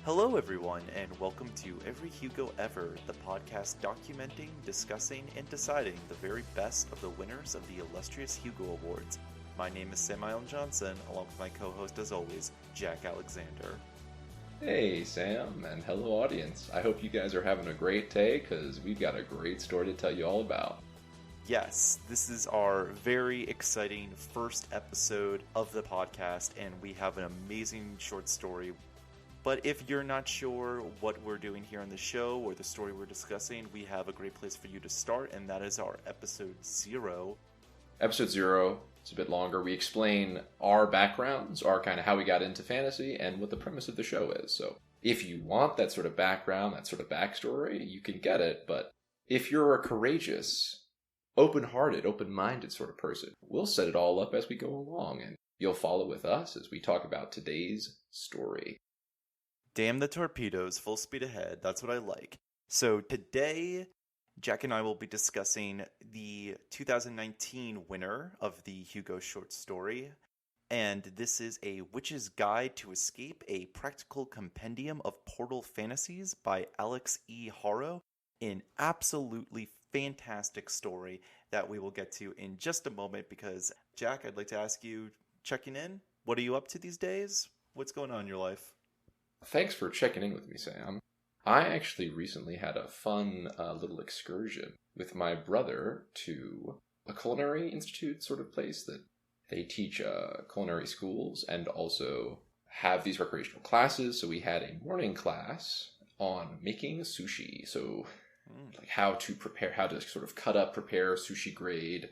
Hello, everyone, and welcome to Every Hugo Ever, the podcast documenting, discussing, and deciding the very best of the winners of the illustrious Hugo Awards. My name is Samael Johnson, along with my co-host, as always, Jack Alexander. Hey, Sam, and hello, audience. I hope you guys are having a great day, because we've got a great story to tell you all about. Yes, this is our very exciting first episode of the podcast, and we have an amazing short story. But if you're not sure what we're doing here on the show or the story we're discussing, we have a great place for you to start, and that is our episode 0. Episode 0, it's a bit longer. We explain our backgrounds, our kind of how we got into fantasy, and what the premise of the show is. So if you want that sort of background, that sort of backstory, you can get it. But if you're a courageous, open-hearted, open-minded sort of person, we'll set it all up as we go along, and you'll follow with us as we talk about today's story. Damn the torpedoes, full speed ahead. That's what I like. So today, Jack and I will be discussing the 2019 winner of the Hugo short story. And this is A Witch's Guide to Escape, a Practical Compendium of Portal Fantasies by Alex E. Haro. An absolutely fantastic story that we will get to in just a moment because, Jack, I'd like to ask you, checking in, what are you up to these days? What's going on in your life? Thanks for checking in with me, Sam. I actually recently had a fun little excursion with my brother to a culinary institute sort of place that they teach culinary schools and also have these recreational classes. So we had a morning class on making sushi. So like how to sort of cut up, prepare sushi grade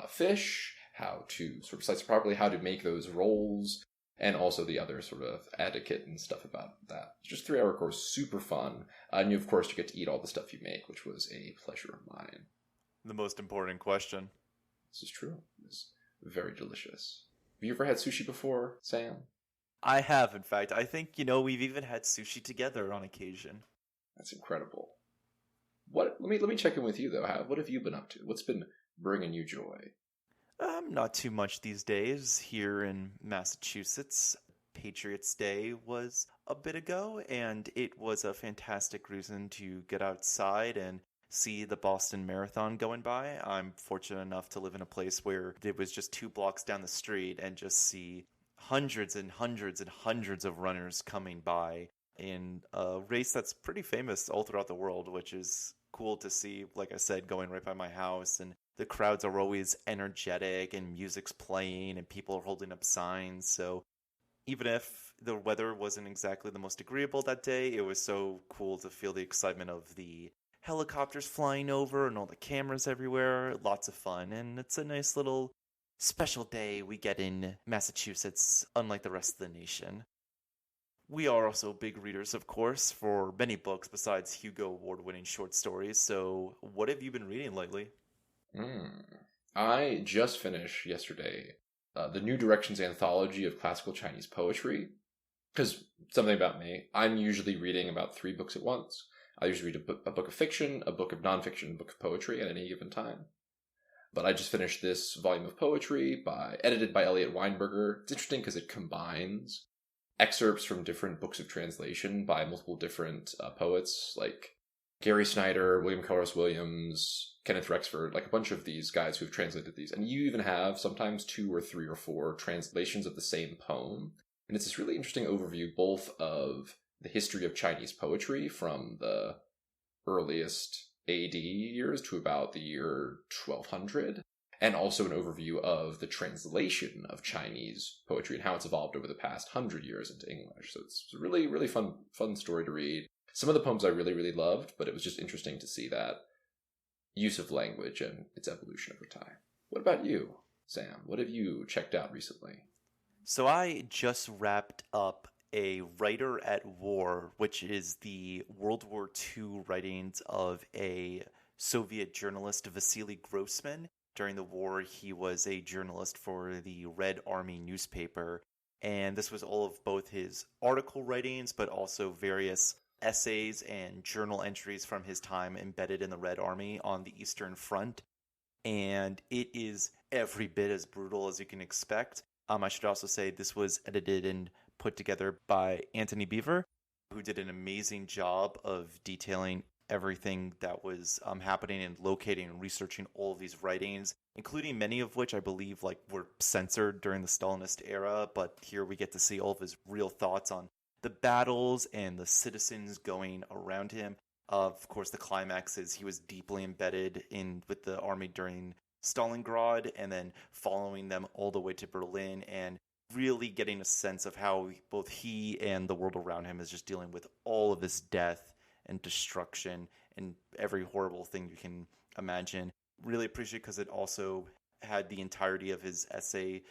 fish, how to sort of slice it properly, how to make those rolls, and also the other sort of etiquette and stuff about that. It's just a 3-hour course, super fun. And of course, you get to eat all the stuff you make, which was a pleasure of mine. The most important question. This is true. It's very delicious. Have you ever had sushi before, Sam? I have, in fact. I think, we've even had sushi together on occasion. That's incredible. Let me check in with you, though. What have you been up to? What's been bringing you joy? Not too much these days here in Massachusetts. Patriots Day was a bit ago, and it was a fantastic reason to get outside and see the Boston Marathon going by. I'm fortunate enough to live in a place where it was just 2 blocks down the street and just see hundreds and hundreds and hundreds of runners coming by in a race that's pretty famous all throughout the world, which is cool to see, like I said, going right by my house. And the crowds are always energetic and music's playing and people are holding up signs. So even if the weather wasn't exactly the most agreeable that day, it was so cool to feel the excitement of the helicopters flying over and all the cameras everywhere. Lots of fun. And it's a nice little special day we get in Massachusetts, unlike the rest of the nation. We are also big readers, of course, for many books besides Hugo Award-winning short stories. So what have you been reading lately? I just finished yesterday the New Directions anthology of classical Chinese poetry. Because something about me, I'm usually reading about 3 books at once. I usually read a book of fiction, a book of nonfiction, a book of poetry at any given time. But I just finished this volume of poetry edited by Elliot Weinberger. It's interesting because it combines excerpts from different books of translation by multiple different poets, like Gary Snyder, William Carlos Williams, Kenneth Rexford, like a bunch of these guys who've translated these. And you even have sometimes 2 or 3 or 4 translations of the same poem. And it's this really interesting overview both of the history of Chinese poetry from the earliest AD years to about the year 1200, and also an overview of the translation of Chinese poetry and how it's evolved over the past 100 years into English. So it's a really, really fun story to read. Some of the poems I really, really loved, but it was just interesting to see that use of language and its evolution over time. What about you, Sam? What have you checked out recently? So I just wrapped up A Writer at War, which is the World War II writings of a Soviet journalist, Vasily Grossman. During the war, he was a journalist for the Red Army newspaper, and this was all of both his article writings, but also various essays and journal entries from his time embedded in the Red Army on the Eastern Front. And it is every bit as brutal as you can expect. I should also say this was edited and put together by Anthony Beaver, who did an amazing job of detailing everything that was happening and locating and researching all of these writings, including many of which I believe were censored during the Stalinist era. But here we get to see all of his real thoughts on the battles and the citizens going around him. Of course, the climax is he was deeply embedded in with the army during Stalingrad and then following them all the way to Berlin and really getting a sense of how both he and the world around him is just dealing with all of this death and destruction and every horrible thing you can imagine. Really appreciate because it also had the entirety of his essay,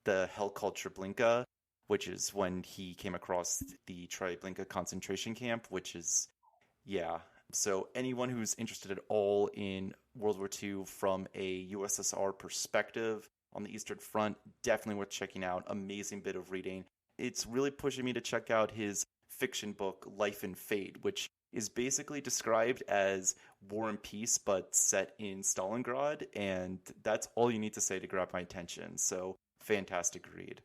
The Hell Called Treblinka, which is when he came across the Treblinka concentration camp, which is, yeah. So anyone who's interested at all in World War II from a USSR perspective on the Eastern Front, definitely worth checking out. Amazing bit of reading. It's really pushing me to check out his fiction book, Life and Fate, which is basically described as War and Peace, but set in Stalingrad, and that's all you need to say to grab my attention. So, fantastic read.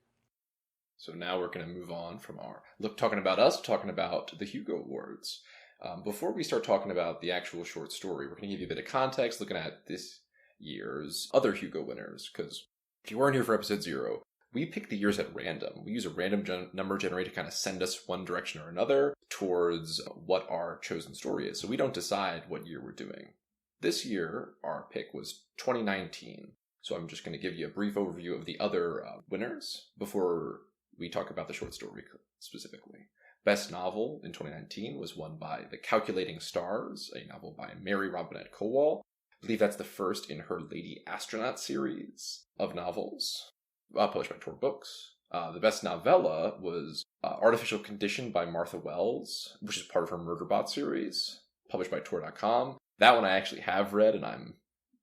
So now we're going to move on from talking about us, talking about the Hugo Awards. Before we start talking about the actual short story, we're going to give you a bit of context looking at this year's other Hugo winners, because if you weren't here for episode 0, we pick the years at random. We use a random number generator to kind of send us one direction or another towards what our chosen story is. So we don't decide what year we're doing. This year, our pick was 2019. So I'm just going to give you a brief overview of the other winners before we talk about the short story specifically. Best Novel in 2019 was won by The Calculating Stars, a novel by Mary Robinette Kowal. I believe that's the first in her Lady Astronaut series of novels, published by Tor Books. The best novella was Artificial Condition by Martha Wells, which is part of her Murderbot series, published by Tor.com. That one I actually have read, and I'm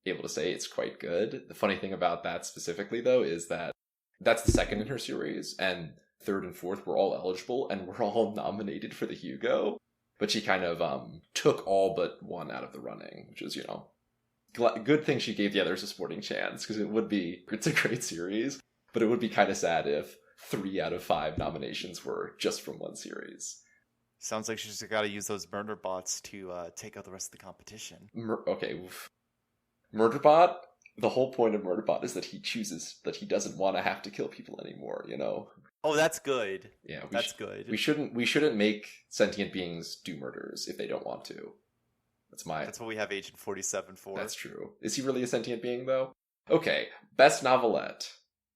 able to say it's quite good. The funny thing about that specifically, though, is that that's the second in her series, and third and fourth were all eligible and were all nominated for the Hugo. But she kind of took all but one out of the running, which is, good thing she gave the others a sporting chance, because it's a great series, but it would be kind of sad if 3 out of 5 nominations were just from one series. Sounds like she's got to use those murder bots to take out the rest of the competition. Murderbot, the whole point of Murderbot is that he chooses that he doesn't want to have to kill people anymore, Oh, that's good. Yeah, that's good. We shouldn't make sentient beings do murders if they don't want to. That's what we have Agent 47 for. That's true. Is he really a sentient being, though? Okay, best novelette.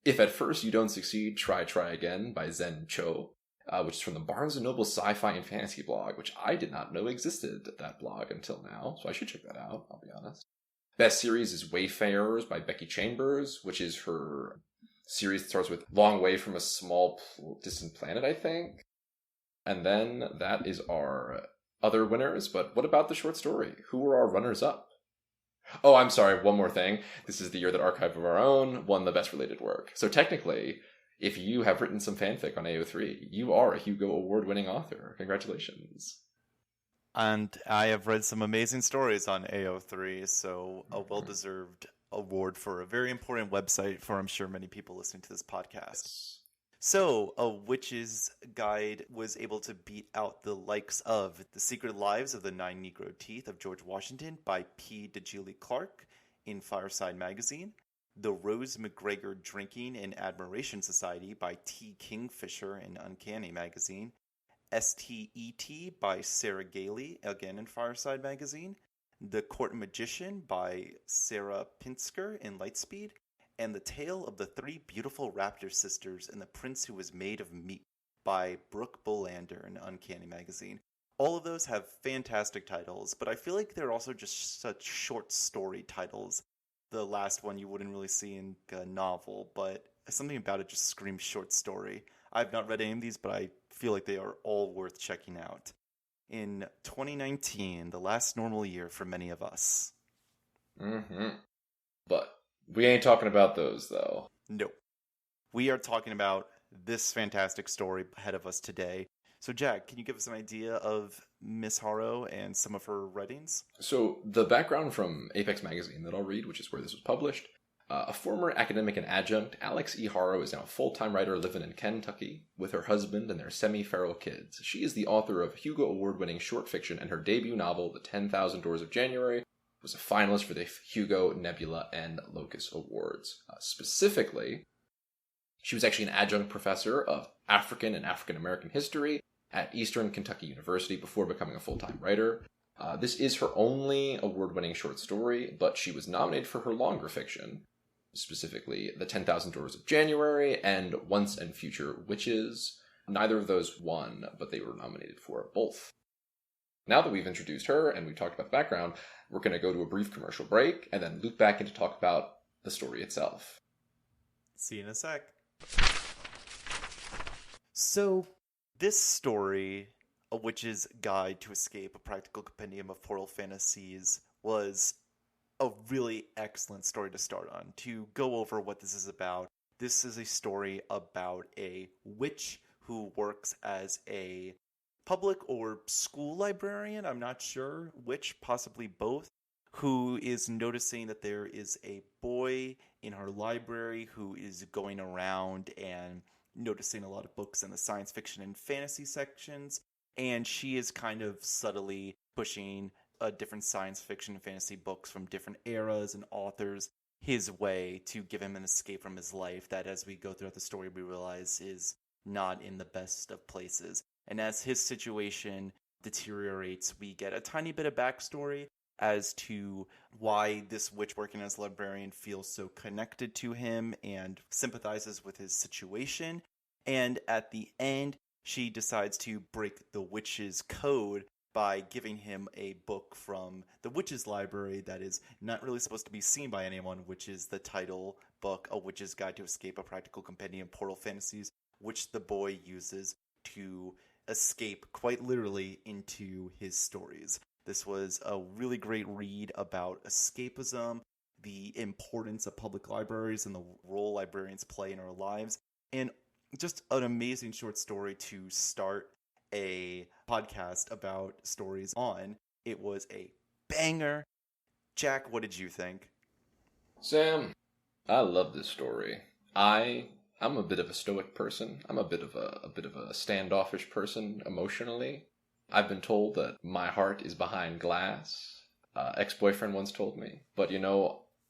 If at first you don't succeed, try again by Zen Cho, which is from the Barnes & Noble Sci-Fi and Fantasy blog, which I did not know existed, that blog, until now, so I should check that out, I'll be honest. Best series is Wayfarers by Becky Chambers, which is her series that starts with Long Way from a Small Distant Planet, I think. And then that is our other winners, but what about the short story? Who were our runners-up? Oh, I'm sorry, one more thing. This is the year that Archive of Our Own won the best related work. So technically, if you have written some fanfic on AO3, you are a Hugo Award-winning author. Congratulations. And I have read some amazing stories on AO3, so a well-deserved award for a very important website for, I'm sure, many people listening to this podcast. Yes. So, A Witch's Guide was able to beat out the likes of The Secret Lives of the Nine Negro Teeth of George Washington by P. DeGiulio Clark in Fireside Magazine, The Rose McGregor Drinking and Admiration Society by T. Kingfisher in Uncanny Magazine, STET by Sarah Gailey, again in Fireside Magazine, The Court Magician by Sarah Pinsker in Lightspeed, and The Tale of the Three Beautiful Raptor Sisters and the Prince Who Was Made of Meat by Brooke Bolander in Uncanny Magazine. All of those have fantastic titles, but I feel like they're also just such short story titles. The last one you wouldn't really see in a novel, but something about it just screams short story. I've not read any of these, but I feel like they are all worth checking out. In 2019, the last normal year for many of us. But we ain't talking about those, though. No. We are talking about this fantastic story ahead of us today. So, Jack, can you give us an idea of Miss Haro and some of her writings? So, the background from Apex Magazine that I'll read, which is where this was published, A former academic and adjunct, Alex E. Haro is now a full-time writer living in Kentucky with her husband and their semi-feral kids. She is the author of Hugo Award-winning short fiction, and her debut novel, The 10,000 Doors of January, was a finalist for the Hugo, Nebula, and Locus Awards. Specifically, she was actually an adjunct professor of African and African American history at Eastern Kentucky University before becoming a full-time writer. This is her only award-winning short story, but she was nominated for her longer fiction, specifically The 10,000 Doors of January and Once and Future Witches. Neither of those won, but they were nominated for both. Now that we've introduced her and we've talked about the background, we're going to go to a brief commercial break and then loop back in to talk about the story itself. See you in a sec. So, this story, A Witch's Guide to Escape, a Practical Compendium of Portal Fantasies, was a really excellent story to start on. To go over what this is about, this is a story about a witch who works as a public or school librarian, I'm not sure which, possibly both, who is noticing that there is a boy in her library who is going around and noticing a lot of books in the science fiction and fantasy sections, and she is kind of subtly pushing different science fiction and fantasy books from different eras and authors his way to give him an escape from his life that, as we go throughout the story, we realize is not in the best of places. And as his situation deteriorates, we get a tiny bit of backstory as to why this witch working as a librarian feels so connected to him and sympathizes with his situation. And at the end, she decides to break the witch's code by giving him a book from the witch's library that is not really supposed to be seen by anyone, which is the title book, A Witch's Guide to Escape, a Practical Compendium of Portal Fantasies, which the boy uses to escape quite literally into his stories. This was a really great read about escapism, the importance of public libraries and the role librarians play in our lives, and just an amazing short story to start a podcast about stories on. It was a banger. Jack, what did you think? Sam, I love this story. I'm a bit of a stoic person. I'm a bit of a standoffish person emotionally. I've been told that my heart is behind glass. Ex-boyfriend once told me. But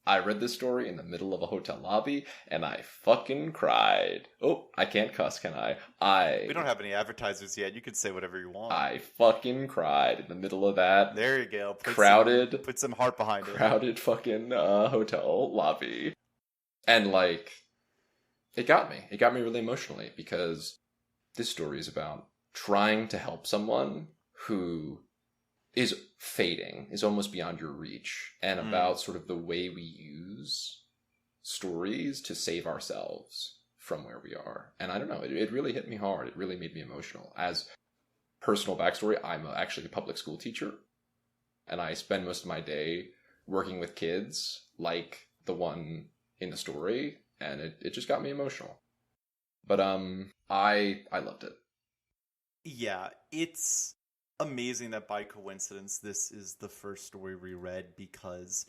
I read this story in the middle of a hotel lobby, and I fucking cried. Oh, I can't cuss, can I? We don't have any advertisers yet. You can say whatever you want. I fucking cried in the middle of that. There you go. Put some heart behind it. Crowded fucking hotel lobby. And, it got me. It got me really emotionally, because this story is about trying to help someone who is fading, is almost beyond your reach, and about sort of the way we use stories to save ourselves from where we are. And I don't know, it really hit me hard. It really made me emotional. As personal backstory, I'm actually a public school teacher, and I spend most of my day working with kids like the one in the story, and it just got me emotional. But I loved it. Yeah, it's amazing that by coincidence this is the first story we read, because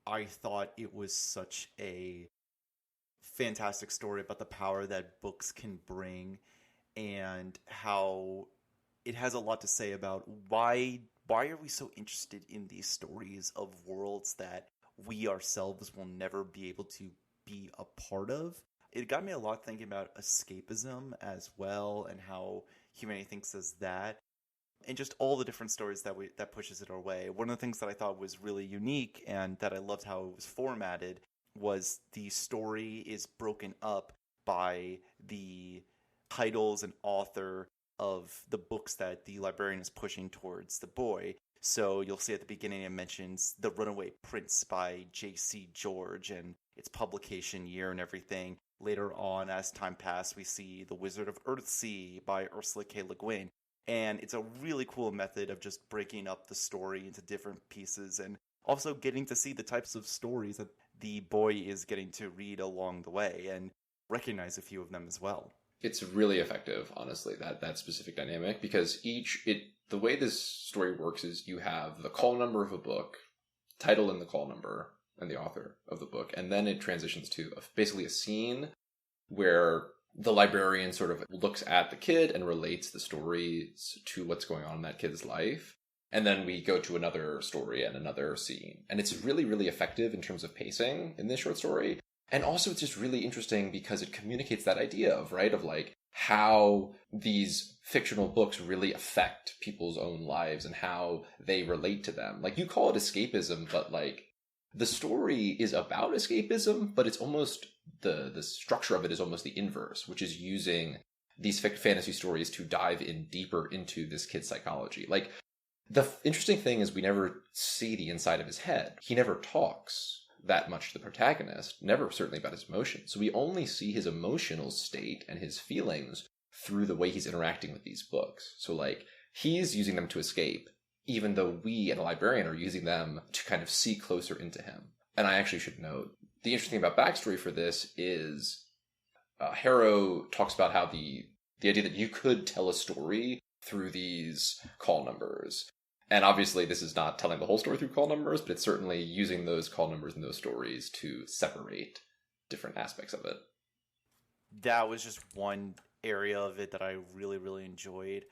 I thought it was such a fantastic story about the power that books can bring, and how it has a lot to say about why are we so interested in these stories of worlds that we ourselves will never be able to be a part of. It got me a lot thinking about escapism as well, and how humanity thinks as that, and just all the different stories that pushes it our way. One of the things that I thought was really unique and that I loved how it was formatted was the story is broken up by the titles and author of the books that the librarian is pushing towards the boy. So you'll see at the beginning it mentions The Runaway Prince by J.C. George and its publication year and everything. Later on, as time passed, we see The Wizard of Earthsea by Ursula K. Le Guin. And it's a really cool method of just breaking up the story into different pieces, and also getting to see the types of stories that the boy is getting to read along the way, and recognize a few of them as well. It's really effective, honestly, that specific dynamic, because the way this story works is you have the call number of a book, title in the call number, and the author of the book. And then it transitions to basically a scene where the librarian sort of looks at the kid and relates the stories to what's going on in that kid's life. And then we go to another story and another scene. And it's really, really effective in terms of pacing in this short story. And also it's just really interesting because it communicates that idea of, right, of like how these fictional books really affect people's own lives and how they relate to them. Like, you call it escapism, but like the story is about escapism, but it's almost the structure of it is almost the inverse, which is using these fantasy stories to dive in deeper into this kid's psychology. Like, the interesting thing is we never see the inside of his head. He never talks that much to the protagonist, never certainly about his emotions. So we only see his emotional state and his feelings through the way he's interacting with these books. So like, he's using them to escape, even though we and a librarian are using them to kind of see closer into him. And I actually should note, the interesting thing about backstory for this is Harrow talks about how the idea that you could tell a story through these call numbers. And obviously this is not telling the whole story through call numbers, but it's certainly using those call numbers and those stories to separate different aspects of it. That was just one area of it that I really, really enjoyed.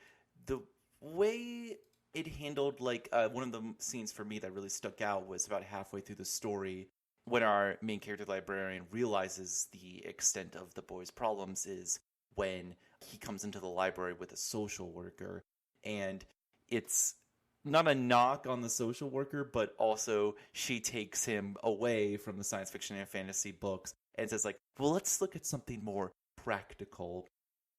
The way it handled, like, one of the scenes for me that really stuck out was about halfway through the story when our main character librarian realizes the extent of the boy's problems is when he comes into the library with a social worker, and it's not a knock on the social worker, but also she takes him away from the science fiction and fantasy books and says, like, well, let's look at something more practical.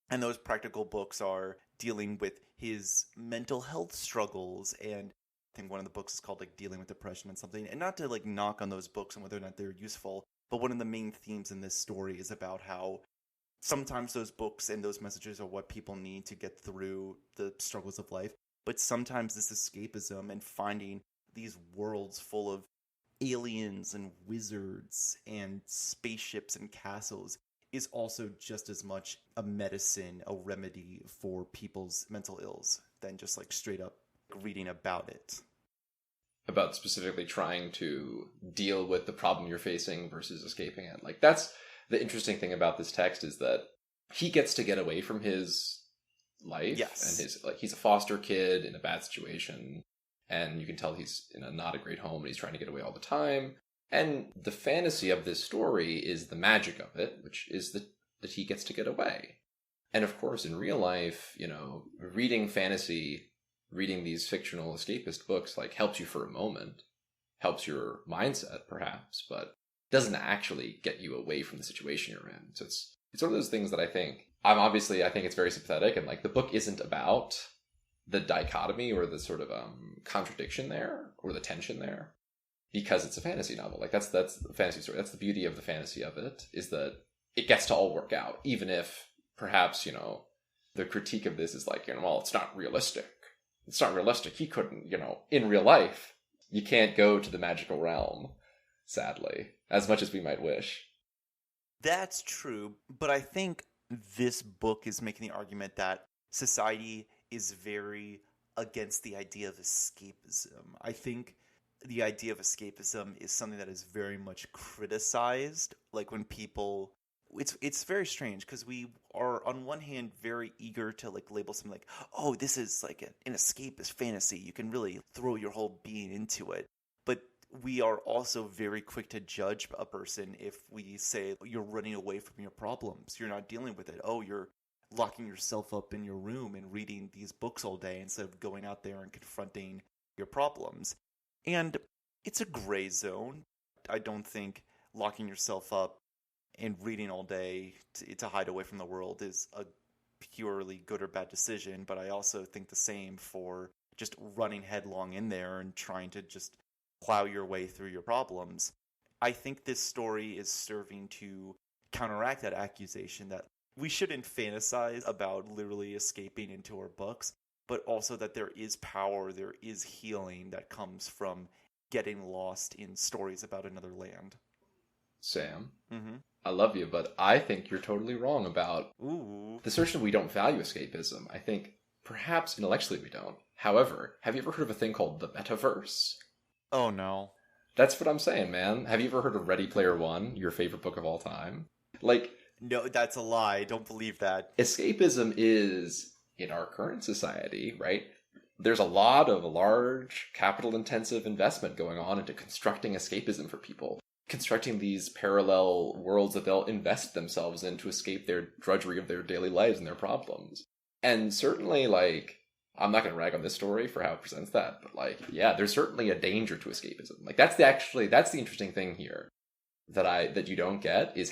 And those practical books are dealing with his mental health struggles. And I think one of the books is called, like, Dealing with Depression and something. And not to, like, knock on those books and whether or not they're useful, but one of the main themes in this story is about how sometimes those books and those messages are what people need to get through the struggles of life. But sometimes this escapism and finding these worlds full of aliens and wizards and spaceships and castles is also just as much a medicine, a remedy for people's mental ills than just like straight up reading about it. About specifically trying to deal with the problem you're facing versus escaping it. Like, that's the interesting thing about this text, is that he gets to get away from his life. Yes. And he's a foster kid in a bad situation, and you can tell he's in a not a great home and he's trying to get away all the time. And the fantasy of this story is the magic of it, which is that he gets to get away. And of course, in real life, you know, reading fantasy, reading these fictional escapist books, like, helps you for a moment, helps your mindset perhaps, but doesn't actually get you away from the situation you're in. So it's one of those things that I think it's very sympathetic, and like, the book isn't about the dichotomy or the sort of contradiction there or the tension there, because it's a fantasy novel. Like, that's the fantasy story. That's the beauty of the fantasy of it, is that it gets to all work out, even if perhaps, you know, the critique of this is like, you know, well, it's not realistic. It's not realistic. He couldn't, you know, in real life, you can't go to the magical realm, sadly, as much as we might wish. That's true, but I think this book is making the argument that society is very against the idea of escapism. I think the idea of escapism is something that is very much criticized. Like, when people, it's very strange, because we are on one hand very eager to like label something like, oh, this is like an escapist fantasy. You can really throw your whole being into it. But we are also very quick to judge a person if we say you're running away from your problems. You're not dealing with it. Oh, you're locking yourself up in your room and reading these books all day instead of going out there and confronting your problems. And it's a gray zone. I don't think locking yourself up and reading all day to hide away from the world is a purely good or bad decision. But I also think the same for just running headlong in there and trying to just plow your way through your problems. I think this story is serving to counteract that accusation that we shouldn't fantasize about literally escaping into our books, but also that there is power, there is healing that comes from getting lost in stories about another land. Sam, I love you, but I think you're totally wrong about the assertion we don't value escapism. I think perhaps intellectually we don't. However, have you ever heard of a thing called the metaverse? Oh, no. That's what I'm saying, man. Have you ever heard of Ready Player One, your favorite book of all time? Like, No, that's a lie. Don't believe that. escapism is, in our current society, right? There's a lot of large capital intensive investment going on into constructing escapism for people, constructing these parallel worlds that they'll invest themselves in to escape their drudgery of their daily lives and their problems. And certainly, like, I'm not going to rag on this story for how it presents that, but like, yeah, there's certainly a danger to escapism. Like, that's the interesting thing here that you don't get is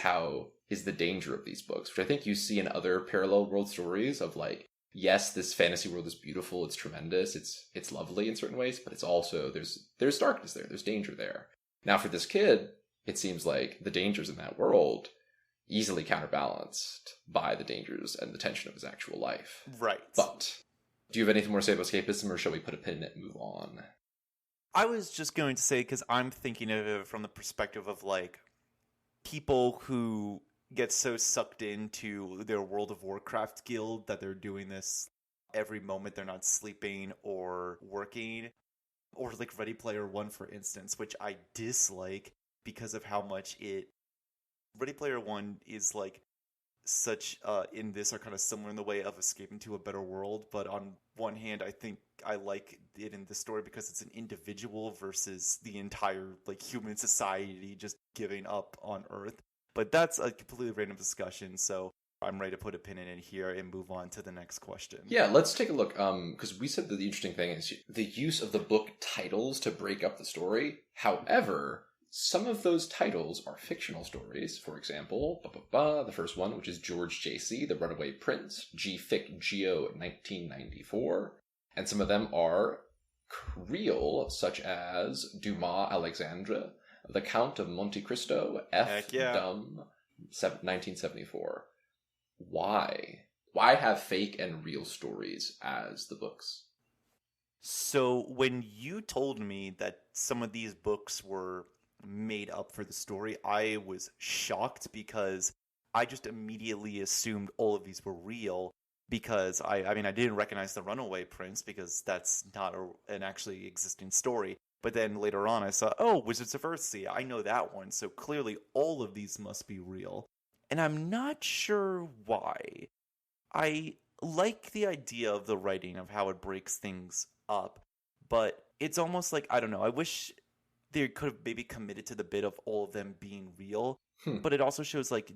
the danger of these books, which I think you see in other parallel world stories of like, yes, this fantasy world is beautiful, it's tremendous, it's lovely in certain ways, but it's also there's darkness there, there's danger there. Now for this kid, it seems like the dangers in that world easily counterbalanced by the dangers and the tension of his actual life. Right. But do you have anything more to say about escapism, or shall we put a pin in it and move on? I was just going to say, because I'm thinking of it from the perspective of like people who get so sucked into their World of Warcraft guild that they're doing this every moment they're not sleeping or working, or like Ready Player One, for instance, which I dislike because of how much Ready Player One is like such in this are kind of similar in the way of escaping to a better world, but on one hand I think I like it in this story because it's an individual versus the entire like human society just giving up on Earth. But that's a completely random discussion, so I'm ready to put a pin in it here and move on to the next question. Yeah, let's take a look, because we said that the interesting thing is the use of the book titles to break up the story. However, some of those titles are fictional stories. For example, the first one, which is George J.C., The Runaway Prince, G-Fic Geo 1994. And some of them are real, such as Dumas Alexandre, The Count of Monte Cristo, F. Dumb, 1974. Why? Why have fake and real stories as the books? So when you told me that some of these books were made up for the story, I was shocked because I just immediately assumed all of these were real because I mean I didn't recognize The Runaway Prince because that's not an actually existing story. But then later on I saw, oh, Wizards of Earthsea, I know that one, so clearly all of these must be real. And I'm not sure why. I like the idea of the writing of how it breaks things up, but it's almost like, I don't know, I wish they could have maybe committed to the bit of all of them being real, but it also shows like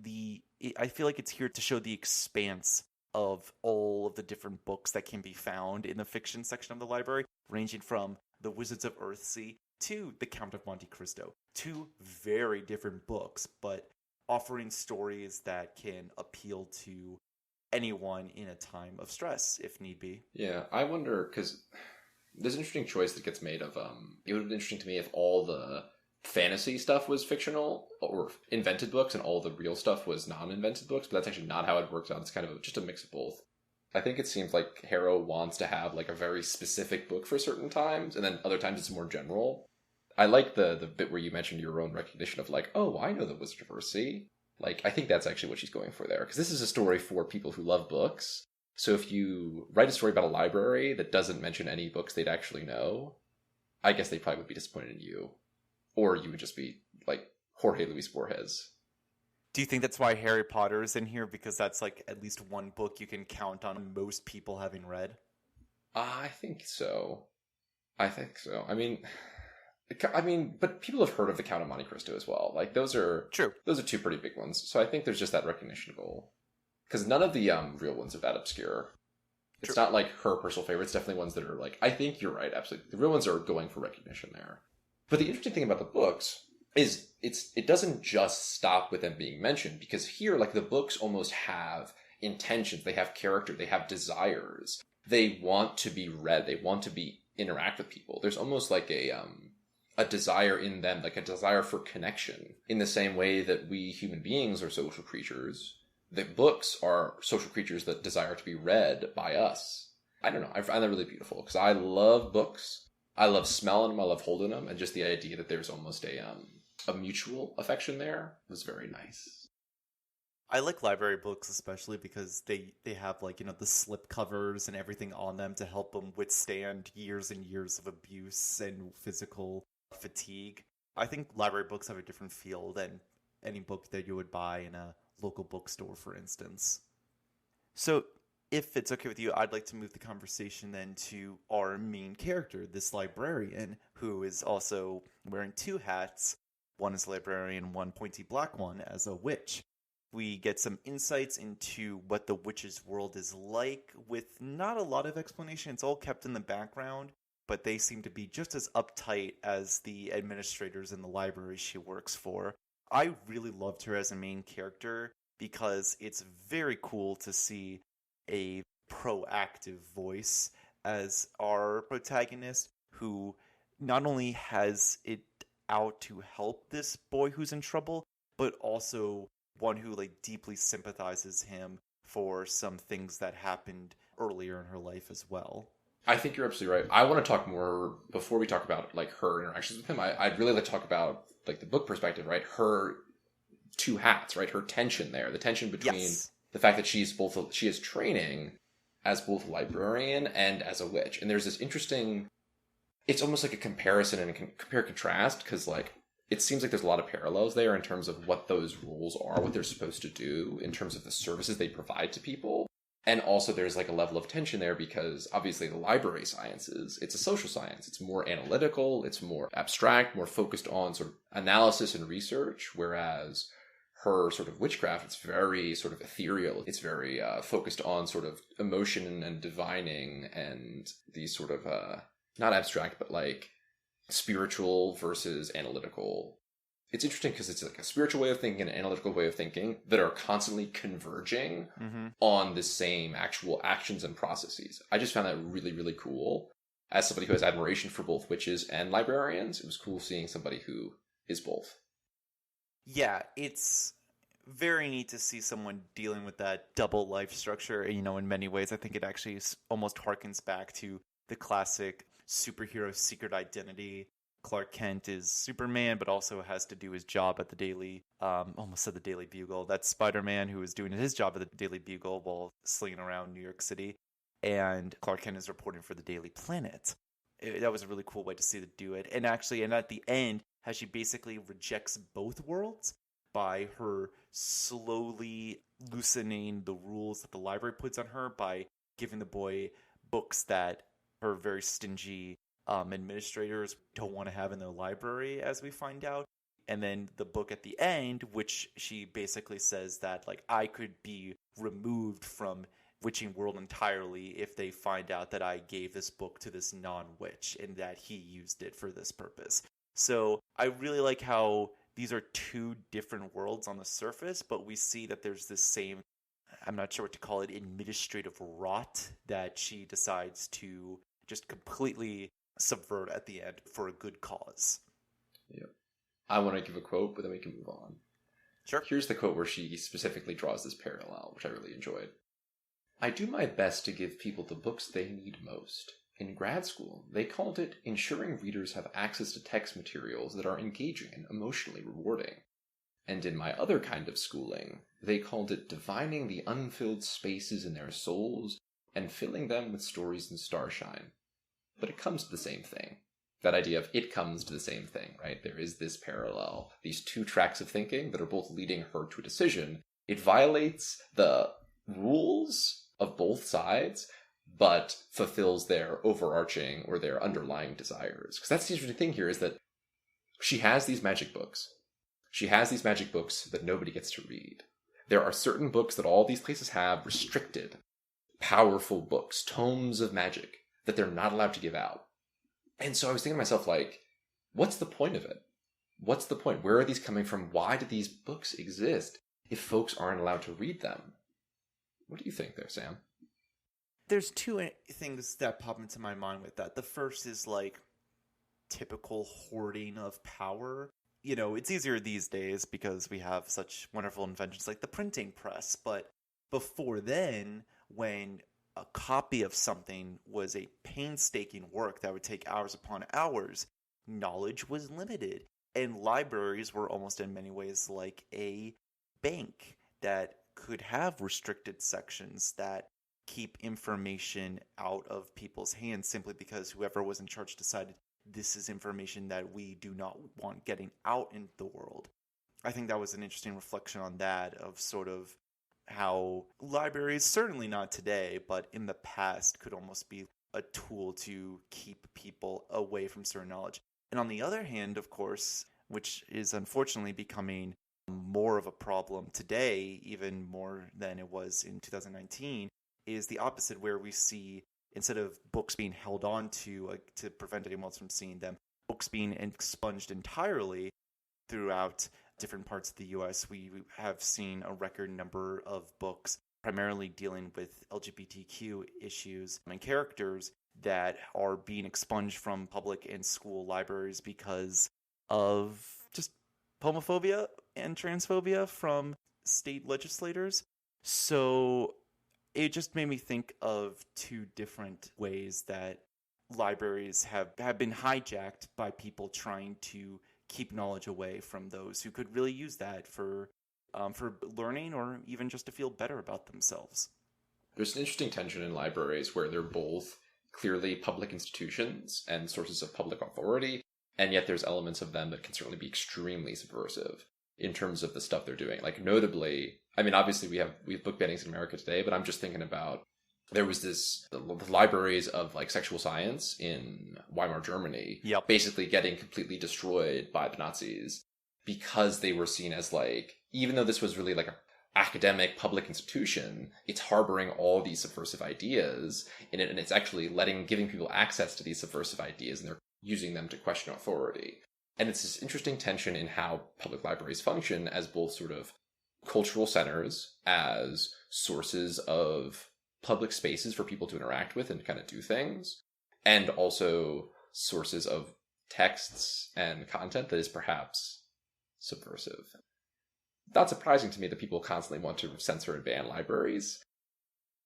I feel like it's here to show the expanse of all of the different books that can be found in the fiction section of the library, ranging from the Wizards of Earthsea to the Count of Monte Cristo. Two very different books, but offering stories that can appeal to anyone in a time of stress, if need be. Yeah, I wonder, because there's an interesting choice that gets made of, it would have been interesting to me if all the fantasy stuff was fictional or invented books and all the real stuff was non-invented books, but that's actually not how it works out. It's kind of just a mix of both. I think it seems like Harrow wants to have like a very specific book for certain times, and then other times it's more general. I like the bit where you mentioned your own recognition of like, oh, I know the Wizard of Earthsea. Like, I think that's actually what she's going for there, because this is a story for people who love books. So if you write a story about a library that doesn't mention any books they'd actually know, I guess they probably would be disappointed in you. Or you would just be like Jorge Luis Borges. Do you think that's why Harry Potter is in here? Because that's like at least one book you can count on most people having read? I think so. I mean, but people have heard of the Count of Monte Cristo as well. Like those are true. Those are two pretty big ones. So I think there's just that recognition goal. Because none of the real ones are that obscure. It's not like her personal favorites. Definitely ones that are like, I think you're right. Absolutely, the real ones are going for recognition there. But the interesting thing about the books is it doesn't just stop with them being mentioned, because here, like, the books almost have intentions. They have character. They have desires. They want to be read. They want to interact with people. There's almost like a desire in them, like a desire for connection, in the same way that we human beings are social creatures. The books are social creatures that desire to be read by us. I don't know. I find that really beautiful because I love books. I love smelling them. I love holding them. And just the idea that there's almost a mutual affection there was very nice. I like library books especially because they have, like, you know, the slip covers and everything on them to help them withstand years and years of abuse and physical fatigue. I think library books have a different feel than any book that you would buy in a local bookstore, for instance. So, if it's okay with you, I'd like to move the conversation then to our main character, this librarian, who is also wearing two hats. One is a librarian, one pointy black one as a witch. We get some insights into what the witch's world is like with not a lot of explanation. It's all kept in the background, but they seem to be just as uptight as the administrators in the library she works for. I really loved her as a main character because it's very cool to see a proactive voice as our protagonist who not only has it out to help this boy who's in trouble, but also one who like deeply sympathizes him for some things that happened earlier in her life as well. I think you're absolutely right. I want to talk more before we talk about like her interactions with him. I'd really like to talk about like the book perspective, right? Her two hats, right? Her tension there, the tension between the fact that she is training as both a librarian and as a witch, and there's this interesting. It's almost like a comparison and a compare contrast because like it seems like there's a lot of parallels there in terms of what those roles are, what they're supposed to do in terms of the services they provide to people. And also there's like a level of tension there because obviously the library sciences, it's a social science. It's more analytical, it's more abstract, more focused on sort of analysis and research, whereas her sort of witchcraft, it's very sort of ethereal. It's very focused on sort of emotion and divining and these sort of, not abstract, but like spiritual versus analytical. It's interesting because it's like a spiritual way of thinking and an analytical way of thinking that are constantly converging on the same actual actions and processes. I just found that really, really cool. As somebody who has admiration for both witches and librarians, it was cool seeing somebody who is both. Yeah, it's very neat to see someone dealing with that double life structure. You know, in many ways, I think it actually almost harkens back to the classic superhero secret identity. Clark Kent is Superman, but also has to do his job at the Daily, almost said the Daily Bugle. That's Spider-Man, who is doing his job at the Daily Bugle while slinging around New York City. And Clark Kent is reporting for the Daily Planet. That was a really cool way to see them do it. And actually, and at the end, how she basically rejects both worlds by her slowly loosening the rules that the library puts on her by giving the boy books that her very stingy administrators don't want to have in their library, as we find out. And then the book at the end, which she basically says that, like, I could be removed from witching world entirely if they find out that I gave this book to this non-witch and that he used it for this purpose. So I really like how these are two different worlds on the surface, but we see that there's this same, I'm not sure what to call it, administrative rot that she decides to just completely subvert at the end for a good cause. Yeah. I want to give a quote, but then we can move on. Sure. Here's the quote where she specifically draws this parallel, which I really enjoyed. I do my best to give people the books they need most. In grad school, they called it ensuring readers have access to text materials that are engaging and emotionally rewarding. And in my other kind of schooling, they called it divining the unfilled spaces in their souls and filling them with stories and starshine. But it comes to the same thing. That idea of it comes to the same thing, right? There is this parallel, these two tracks of thinking that are both leading her to a decision. It violates the rules of both sides, but fulfills their overarching or their underlying desires. Because that's the interesting thing here, is that she has these magic books. She has these magic books that nobody gets to read. There are certain books that all these places have, restricted, powerful books, tomes of magic, that they're not allowed to give out. And so I was thinking to myself, like, what's the point of it? What's the point? Where are these coming from? Why do these books exist if folks aren't allowed to read them? What do you think there, Sam? There's two things that pop into my mind with that. The first is like typical hoarding of power. You know, it's easier these days because we have such wonderful inventions like the printing press. But before then, when a copy of something was a painstaking work that would take hours upon hours, knowledge was limited. And libraries were almost in many ways like a bank that could have restricted sections that keep information out of people's hands simply because whoever was in charge decided this is information that we do not want getting out into the world. I think that was an interesting reflection on that, of sort of how libraries, certainly not today, but in the past, could almost be a tool to keep people away from certain knowledge. And on the other hand, of course, which is unfortunately becoming more of a problem today, even more than it was in 2019, is the opposite, where we see, instead of books being held on to prevent anyone else from seeing them, books being expunged entirely throughout different parts of the US. We have seen a record number of books primarily dealing with LGBTQ issues and characters that are being expunged from public and school libraries because of just homophobia and transphobia from state legislators. So it just made me think of two different ways that libraries have been hijacked by people trying to keep knowledge away from those who could really use that for learning, or even just to feel better about themselves. There's an interesting tension in libraries where they're both clearly public institutions and sources of public authority, and yet there's elements of them that can certainly be extremely subversive in terms of the stuff they're doing. Like, notably, I mean, obviously we have book bannings in America today, but I'm just thinking about, there was the libraries of like sexual science in Weimar Germany, basically getting completely destroyed by the Nazis because they were seen as, like, even though this was really like an academic public institution, it's harboring all these subversive ideas in it, and it's actually giving people access to these subversive ideas, and they're using them to question authority. And it's this interesting tension in how public libraries function as both sort of cultural centers, as sources of public spaces for people to interact with and kind of do things, and also sources of texts and content that is perhaps subversive. Not surprising to me that people constantly want to censor and ban libraries.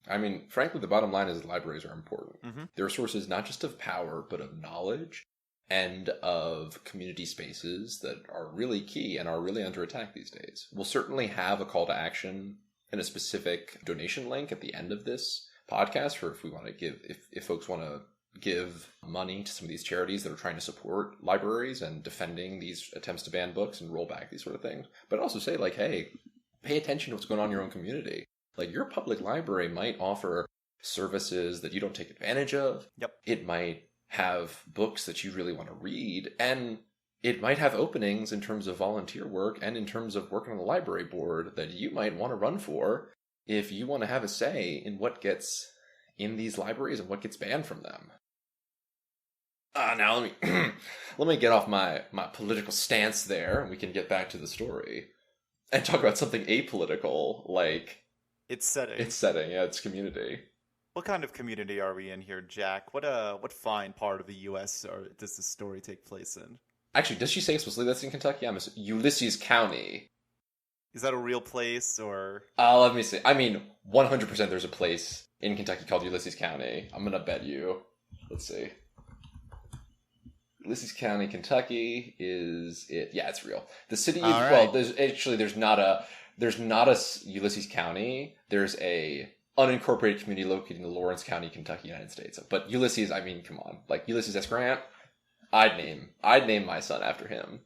I mean, frankly, the bottom line is that libraries are important. Mm-hmm. They're sources not just of power, but of knowledge and of community spaces that are really key and are really under attack these days. We'll certainly have a call to action and a specific donation link at the end of this podcast for if we want to give, if folks want to give money to some of these charities that are trying to support libraries and defending these attempts to ban books and roll back these sort of things. But also say, like, hey, pay attention to what's going on in your own community. Like, your public library might offer services that you don't take advantage of. Yep. It might have books that you really want to read, and it might have openings in terms of volunteer work and in terms of working on the library board that you might want to run for if you want to have a say in what gets in these libraries and what gets banned from them. Now let me get off my political stance there, and we can get back to the story and talk about something apolitical, like its setting. Its community. What kind of community are we in here, Jack? What fine part of the U.S. does this story take place in? Actually, does she say explicitly that's in Kentucky? I'm assuming Ulysses County. Is that a real place, or? Let me see. I mean, 100% there's a place in Kentucky called Ulysses County. I'm gonna bet you. Let's see. Ulysses County, Kentucky is it? Yeah, it's real. The city. Well, there's not a Ulysses County. There's a unincorporated community located in Lawrence County, Kentucky, United States. But Ulysses, I mean, come on, like Ulysses S. Grant. I'd name my son after him.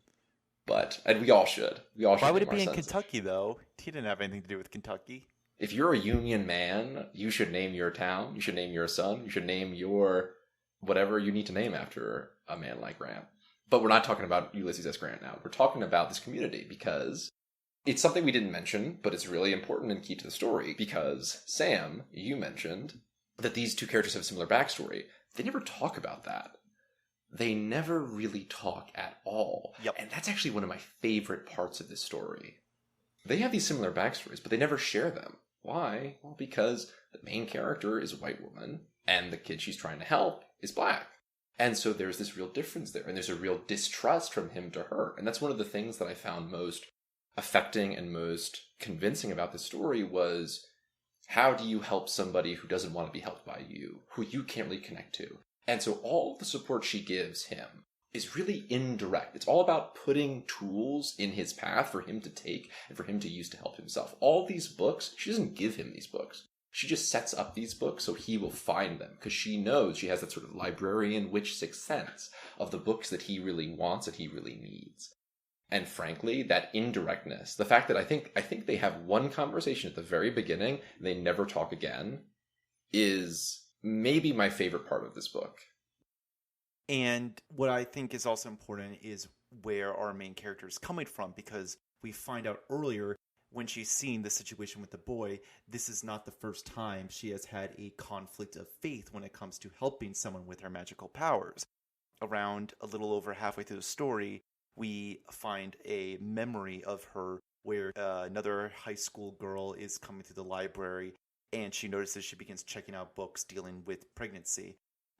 And we all should. Why would it be in Kentucky, though? He didn't have anything to do with Kentucky. If you're a Union man, you should name your town. You should name your son. You should name your whatever you need to name after a man like Grant. But we're not talking about Ulysses S. Grant now. We're talking about this community because it's something we didn't mention, but it's really important and key to the story because, Sam, you mentioned that these two characters have a similar backstory. They never talk about that. They never really talk at all. Yep. And that's actually one of my favorite parts of this story. They have these similar backstories, but they never share them. Why? Well, because the main character is a white woman, and the kid she's trying to help is black. And so there's this real difference there, and there's a real distrust from him to her. And that's one of the things that I found most affecting and most convincing about this story was, how do you help somebody who doesn't want to be helped by you, who you can't really connect to? And so all the support she gives him is really indirect. It's all about putting tools in his path for him to take and for him to use to help himself. All these books, she doesn't give him these books. She just sets up these books so he will find them, because she knows she has that sort of librarian witch sixth sense of the books that he really wants, that he really needs. And frankly, that indirectness, the fact that I think they have one conversation at the very beginning, and they never talk again, is maybe my favorite part of this book. And what I think is also important is where our main character is coming from, because we find out earlier when she's seeing the situation with the boy, this is not the first time she has had a conflict of faith when it comes to helping someone with her magical powers. Around a little over halfway through the story, we find a memory of her where another high school girl is coming through the library, and she notices she begins checking out books dealing with pregnancy.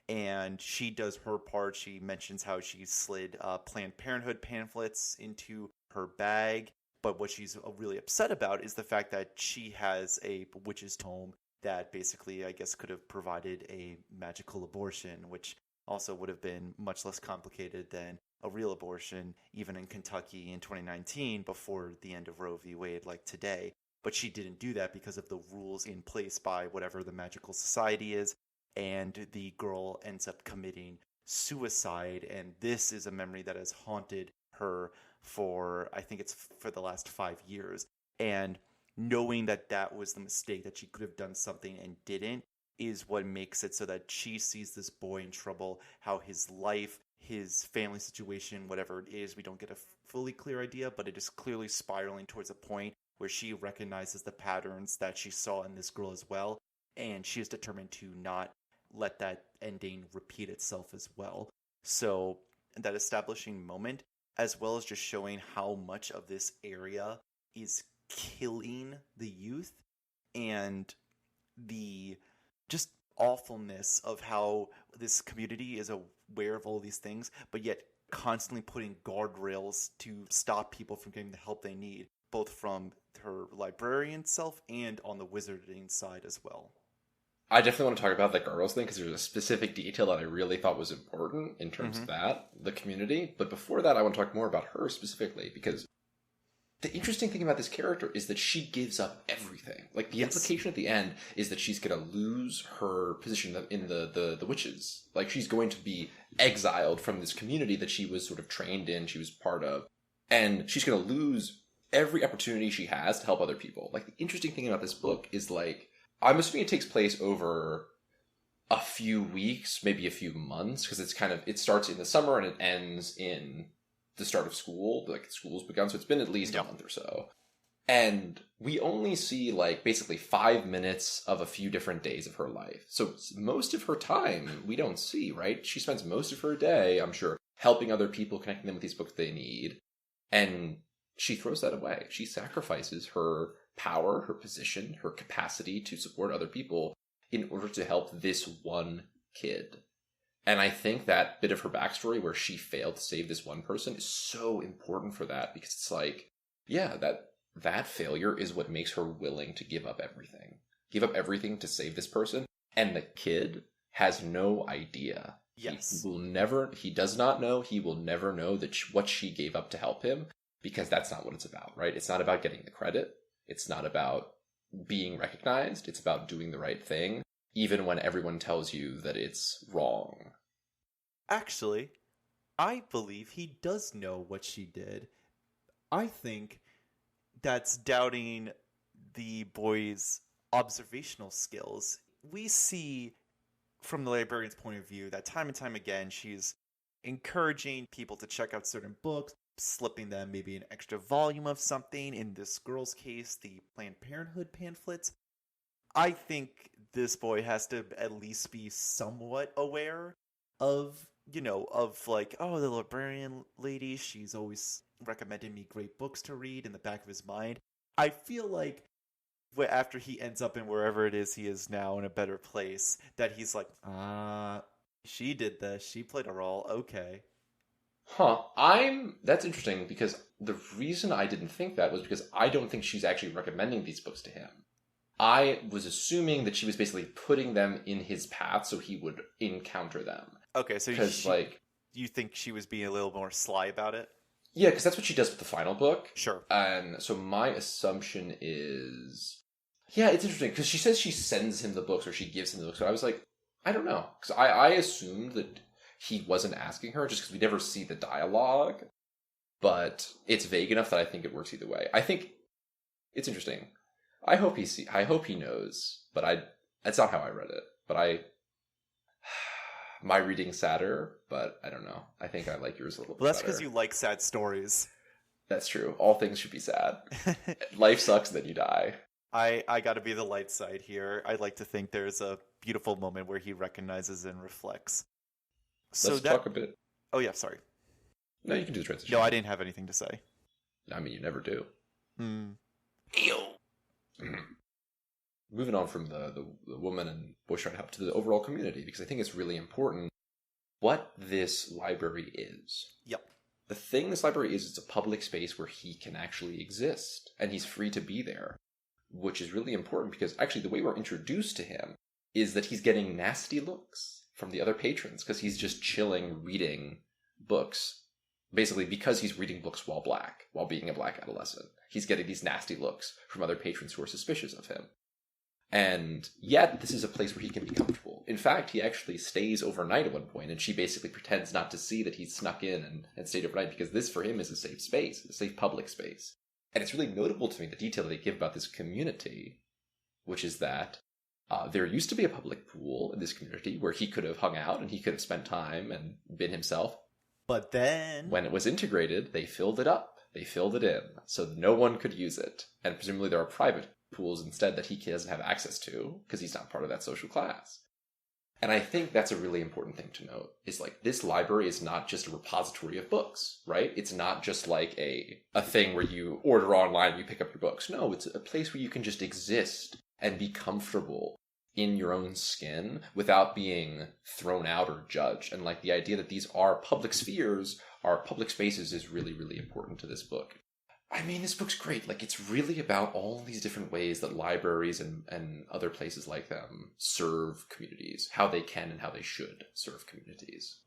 And she does her part. She mentions how she slid Planned Parenthood pamphlets into her bag. But what she's really upset about is the fact that she has a witch's tome that basically, I guess, could have provided a magical abortion, which also would have been much less complicated than a real abortion, even in Kentucky in 2019, before the end of Roe v. Wade, like today. But she didn't do that because of the rules in place by whatever the magical society is, and the girl ends up committing suicide, and this is a memory that has haunted her for, I think it's for the last 5 years. And knowing that that was the mistake, that she could have done something and didn't, is what makes it so that she sees this boy in trouble, how his life, his family situation, whatever it is, we don't get a fully clear idea, but it is clearly spiraling towards a point where she recognizes the patterns that she saw in this girl as well, and she is determined to not let that ending repeat itself as well. So that establishing moment, as well as just showing how much of this area is killing the youth, and the just awfulness of how this community is aware of all these things, but yet constantly putting guardrails to stop people from getting the help they need, both from her librarian self and on the wizarding side as well. I definitely want to talk about the girls thing, because there's a specific detail that I really thought was important in terms of that, the community. But before that, I want to talk more about her specifically, because the interesting thing about this character is that she gives up everything. Like, the implication at the end is that she's going to lose her position in the witches. Like, she's going to be exiled from this community that she was sort of trained in, she was part of. And she's going to lose every opportunity she has to help other people. Like, the interesting thing about this book is, like, I'm assuming it takes place over a few weeks, maybe a few months, because it starts in the summer and it ends in the start of school, like school's begun, so it's been at least a month or so. And we only see, like, basically 5 minutes of a few different days of her life. So most of her time we don't see, right? She spends most of her day, I'm sure, helping other people, connecting them with these books they need. And she throws that away. She sacrifices her power, her position, her capacity to support other people in order to help this one kid. And I think that bit of her backstory where she failed to save this one person is so important for that, because it's like, yeah, that failure is what makes her willing to give up everything. Give up everything to save this person. And the kid has no idea. Yes. He does not know, he will never know what she gave up to help him, because that's not what it's about, right? It's not about getting the credit. It's not about being recognized. It's about doing the right thing, even when everyone tells you that it's wrong. Actually, I believe he does know what she did. I think that's doubting the boy's observational skills. We see, from the librarian's point of view, that time and time again, she's encouraging people to check out certain books, slipping them maybe an extra volume of something. In this girl's case, the Planned Parenthood pamphlets. I think this boy has to at least be somewhat aware of, like, oh, the librarian lady, she's always recommended me great books to read, in the back of his mind. I feel like after he ends up in wherever it is he is now, in a better place, that he's like, she did this, she played a role, okay. That's interesting, because the reason I didn't think that was because I don't think she's actually recommending these books to him. I was assuming that she was basically putting them in his path so he would encounter them. Okay, so you think she was being a little more sly about it? Yeah, because that's what she does with the final book. Sure. And so my assumption is Yeah, it's interesting because she says she sends him the books or she gives him the books. So I was like, I don't know. Because I assumed that he wasn't asking her just because we never see the dialogue. But it's vague enough that I think it works either way. I think it's interesting. I hope he knows, but that's not how I read it. But my reading's sadder, but I don't know. I think I like yours a little bit Well, that's better. because you like sad stories. That's true. All things should be sad. Life sucks, then you die. I got to be the light side here. I like to think there's a beautiful moment where he recognizes and reflects. Let's talk a bit. Oh yeah, sorry. No, you can do the transition. No, I didn't have anything to say. I mean, you never do. Ew. Moving on from the woman and boy trying to help to the overall community, because I think it's really important what this library is. Yep. The thing this library is, it's a public space where he can actually exist, and he's free to be there, which is really important because actually the way we're introduced to him is that he's getting nasty looks from the other patrons because he's just chilling reading books. Basically, because he's reading books while being a black adolescent. He's getting these nasty looks from other patrons who are suspicious of him. And yet, this is a place where he can be comfortable. In fact, he actually stays overnight at one point, and she basically pretends not to see that he's snuck in and stayed overnight, because this, for him, is a safe space, a safe public space. And it's really notable to me, the detail that they give about this community, which is that there used to be a public pool in this community where he could have hung out, and he could have spent time and been himself. But then, when it was integrated, they filled it up. They filled it in, so no one could use it. And presumably there are private pools instead that he doesn't have access to, because he's not part of that social class. And I think that's a really important thing to note, is like, this library is not just a repository of books, right? It's not just like a thing where you order online and you pick up your books. No, it's a place where you can just exist and be comfortable in your own skin without being thrown out or judged. And like the idea that these are public spheres, are public spaces, is really, really important to this book. I mean, this book's great. Like, it's really about all these different ways that libraries and other places like them serve communities, how they can and how they should serve communities.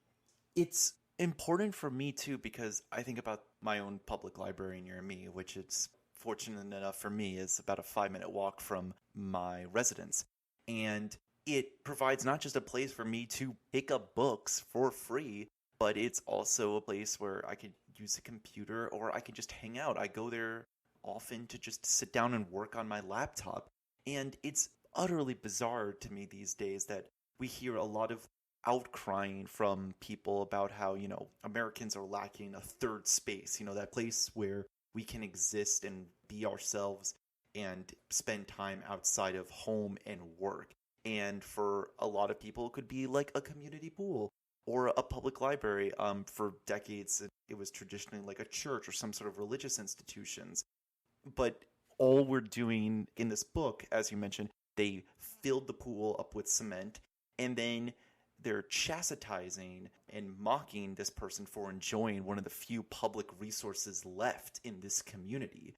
It's important for me too, because I think about my own public library near me, which it's fortunate enough for me is about a 5-minute walk from my residence. And it provides not just a place for me to pick up books for free, but it's also a place where I could use a computer or I could just hang out. I go there often to just sit down and work on my laptop. And it's utterly bizarre to me these days that we hear a lot of outcrying from people about how, Americans are lacking a third space, that place where we can exist and be ourselves and spend time outside of home and work. And for a lot of people, it could be like a community pool or a public library. For decades, it was traditionally like a church or some sort of religious institutions. But all we're doing in this book, as you mentioned, they filled the pool up with cement, and then they're chastising and mocking this person for enjoying one of the few public resources left in this community.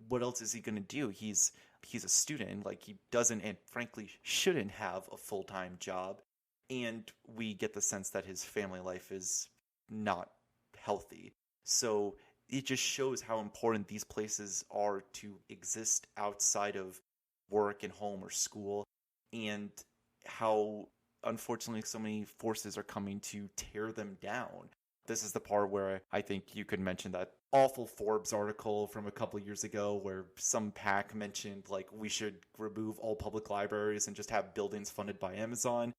What else is he going to do? He's a student. Like, he doesn't and frankly shouldn't have a full-time job. And we get the sense that his family life is not healthy. So it just shows how important these places are to exist outside of work and home or school, and how unfortunately so many forces are coming to tear them down. This is the part where I think you could mention that awful Forbes article from a couple years ago where some PAC mentioned, like, we should remove all public libraries and just have buildings funded by Amazon.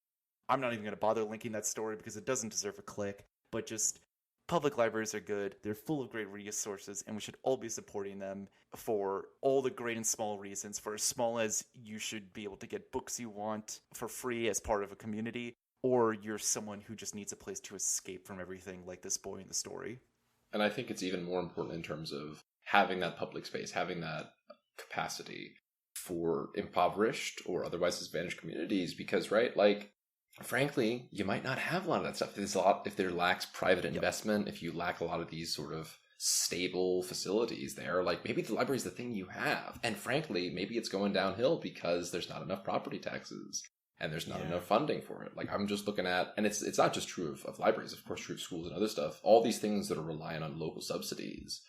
I'm not even going to bother linking that story because it doesn't deserve a click, but just public libraries are good. They're full of great resources, and we should all be supporting them for all the great and small reasons. For as small as you should be able to get books you want for free as part of a community, or you're someone who just needs a place to escape from everything, like this boy in the story. And I think it's even more important in terms of having that public space, having that capacity for impoverished or otherwise disadvantaged communities, because, right, like, frankly, you might not have a lot of that stuff. If there lacks private investment, if you lack a lot of these sort of stable facilities there, like, maybe the library is the thing you have. And frankly, maybe it's going downhill because there's not enough property taxes and there's not enough funding for it. Like, I'm just looking at, and it's not just true of libraries, of course, true of schools and other stuff. All these things that are reliant on local subsidies,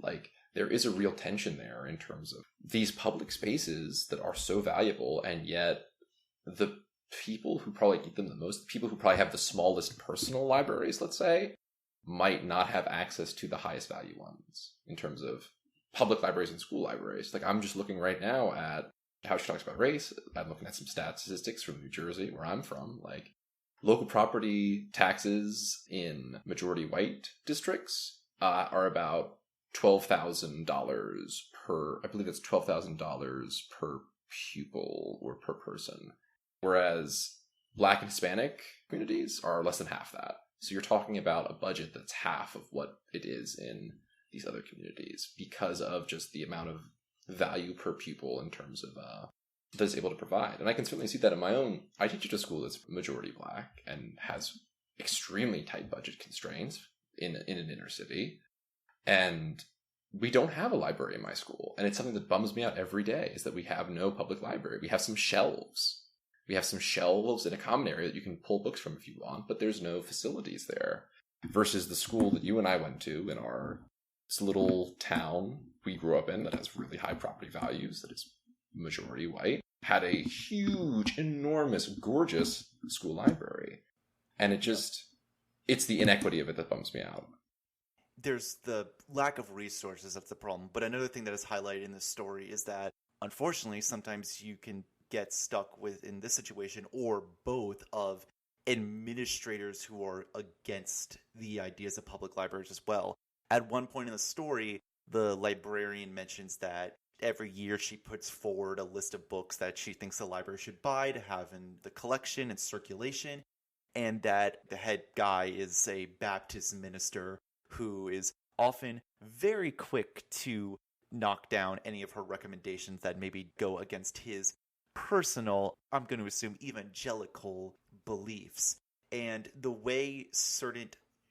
like, there is a real tension there in terms of these public spaces that are so valuable, and yet the people who probably need them the most, the people who probably have the smallest personal libraries, let's say, might not have access to the highest value ones in terms of public libraries and school libraries. Like, I'm just looking right now at how she talks about race. I'm looking at some statistics from New Jersey, where I'm from. Like, local property taxes in majority white districts are about $12,000 per, I believe it's $12,000 per pupil or per person. Whereas Black and Hispanic communities are less than half that. So you're talking about a budget that's half of what it is in these other communities because of just the amount of value per pupil in terms of that it's able to provide. And I can certainly see that in my own. I teach at a school that's majority Black and has extremely tight budget constraints in an inner city. And we don't have a library in my school. And it's something that bums me out every day, is that we have no public library. We have some shelves. We have some shelves in a common area that you can pull books from if you want, but there's no facilities there. Versus the school that you and I went to in our this little town we grew up in that has really high property values, that is majority white, had a huge, enormous, gorgeous school library. And it's the inequity of it that bums me out. There's the lack of resources, that's the problem. But another thing that is highlighted in this story is that, unfortunately, sometimes you can get stuck with, in this situation, or both, of administrators who are against the ideas of public libraries as well. At one point in the story, the librarian mentions that every year she puts forward a list of books that she thinks the library should buy to have in the collection and circulation, and that the head guy is a Baptist minister who is often very quick to knock down any of her recommendations that maybe go against his personal, I'm going to assume, evangelical beliefs. And the way certain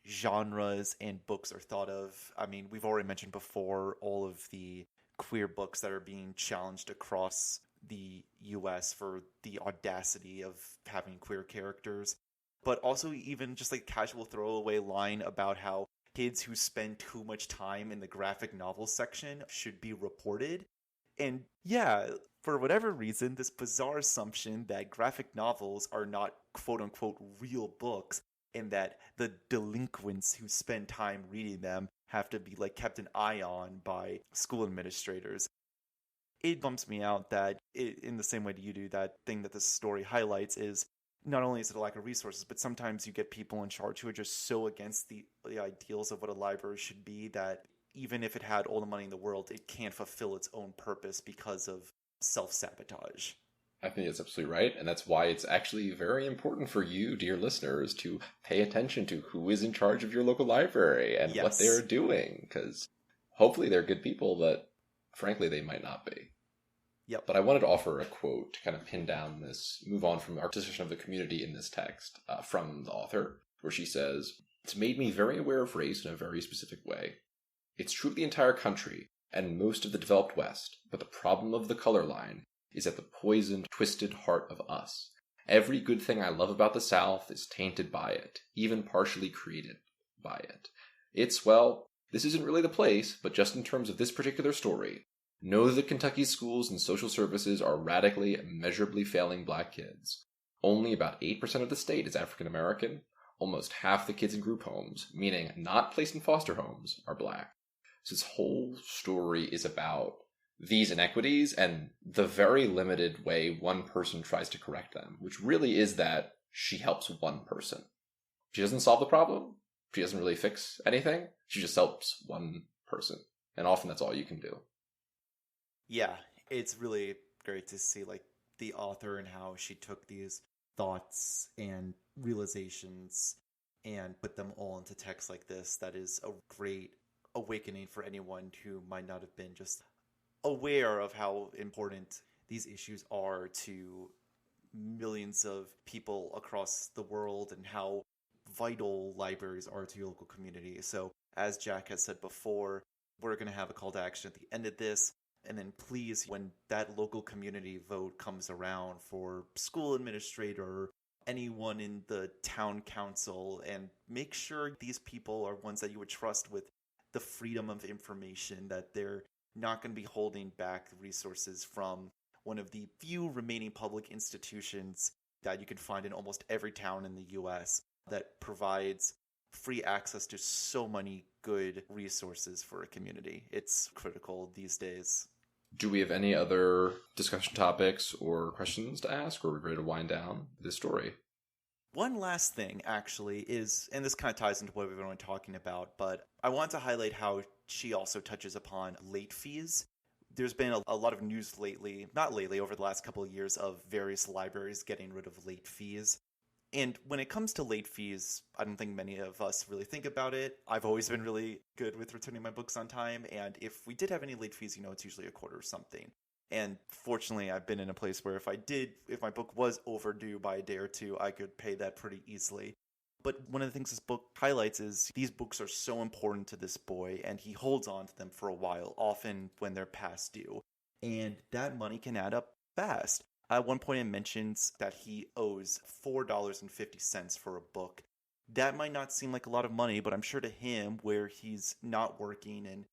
genres and books are thought of, I mean, we've already mentioned before all of the queer books that are being challenged across the US for the audacity of having queer characters, but also even just like casual throwaway line about how kids who spend too much time in the graphic novel section should be reported. And yeah, for whatever reason, this bizarre assumption that graphic novels are not quote-unquote real books, and that the delinquents who spend time reading them have to be like kept an eye on by school administrators. It bumps me out that, in the same way that you do, that thing that this story highlights is not only is it a lack of resources, but sometimes you get people in charge who are just so against the ideals of what a library should be that even if it had all the money in the world, it can't fulfill its own purpose because of self-sabotage. I think that's absolutely right, and that's why it's actually very important for you, dear listeners, to pay attention to who is in charge of your local library and what they're doing, because hopefully they're good people, but frankly they might not be. Yep. But I wanted to offer a quote to kind of pin down this, move on from our discussion of the community in this text, from the author, where she says, "It's made me very aware of race in a very specific way. It's true of the entire country and most of the developed West, but the problem of the color line is at the poisoned, twisted heart of us. Every good thing I love about the South is tainted by it, even partially created by it. It's, well, this isn't really the place, but just in terms of this particular story, know that Kentucky's schools and social services are radically and measurably failing Black kids. Only about 8% of the state is African American. Almost half the kids in group homes, meaning not placed in foster homes, are Black." So this whole story is about these inequities and the very limited way one person tries to correct them, which really is that she helps one person. She doesn't solve the problem. She doesn't really fix anything. She just helps one person. And often that's all you can do. Yeah, it's really great to see like the author and how she took these thoughts and realizations and put them all into text like this. That is a great awakening for anyone who might not have been just aware of how important these issues are to millions of people across the world and how vital libraries are to your local community. So, as Jack has said before, we're going to have a call to action at the end of this. And then please, when that local community vote comes around for school administrator, anyone in the town council, and make sure these people are ones that you would trust with the freedom of information, that they're not going to be holding back resources from one of the few remaining public institutions that you can find in almost every town in the US that provides free access to so many good resources for a community. It's critical these days. Do we have any other discussion topics or questions to ask, or are we ready to wind down this story? One last thing, actually, is, and this kind of ties into what we've been talking about, but I want to highlight how she also touches upon late fees. There's been a lot of news lately, not lately, over the last couple of years, of various libraries getting rid of late fees. And when it comes to late fees, I don't think many of us really think about it. I've always been really good with returning my books on time, and if we did have any late fees, it's usually a quarter or something. And fortunately, I've been in a place where if my book was overdue by a day or two, I could pay that pretty easily. But one of the things this book highlights is these books are so important to this boy, and he holds on to them for a while, often when they're past due. And that money can add up fast. At one point, it mentions that he owes $4.50 for a book. That might not seem like a lot of money, but I'm sure to him, where he's not working and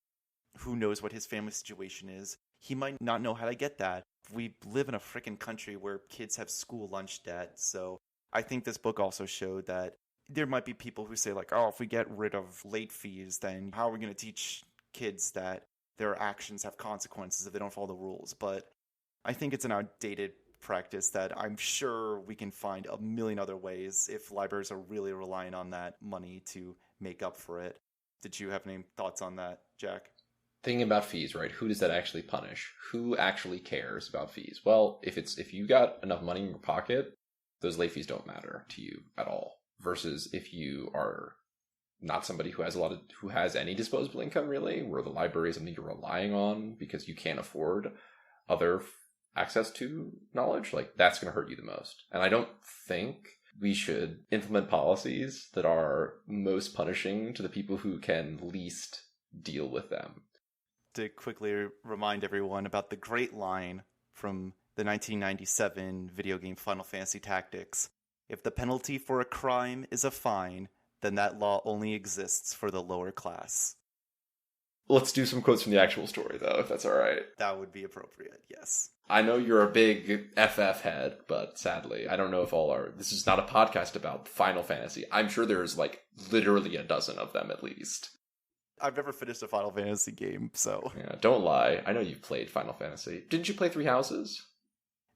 who knows what his family situation is, he might not know how to get that. We live in a freaking country where kids have school lunch debt, so I think this book also showed that there might be people who say, like, oh, if we get rid of late fees, then how are we going to teach kids that their actions have consequences if they don't follow the rules? But I think it's an outdated practice that I'm sure we can find a million other ways if libraries are really relying on that money to make up for it. Did you have any thoughts on that, Jack? Thinking about fees, right? Who does that actually punish? Who actually cares about fees? Well, if you got enough money in your pocket, those late fees don't matter to you at all. Versus if you are not somebody who has any disposable income, really, where the library is something you're relying on because you can't afford other access to knowledge, like, that's going to hurt you the most. And I don't think we should implement policies that are most punishing to the people who can least deal with them. To quickly remind everyone about the great line from the 1997 video game Final Fantasy Tactics: if the penalty for a crime is a fine, then that law only exists for the lower class. Let's do some quotes from the actual story, though, if that's all right. That would be appropriate, yes. I know you're a big FF head, but sadly, I don't know if all are. This is not a podcast about Final Fantasy. I'm sure there's, literally a dozen of them at least. I've never finished a Final Fantasy game, so... Yeah, don't lie. I know you've played Final Fantasy. Didn't you play Three Houses?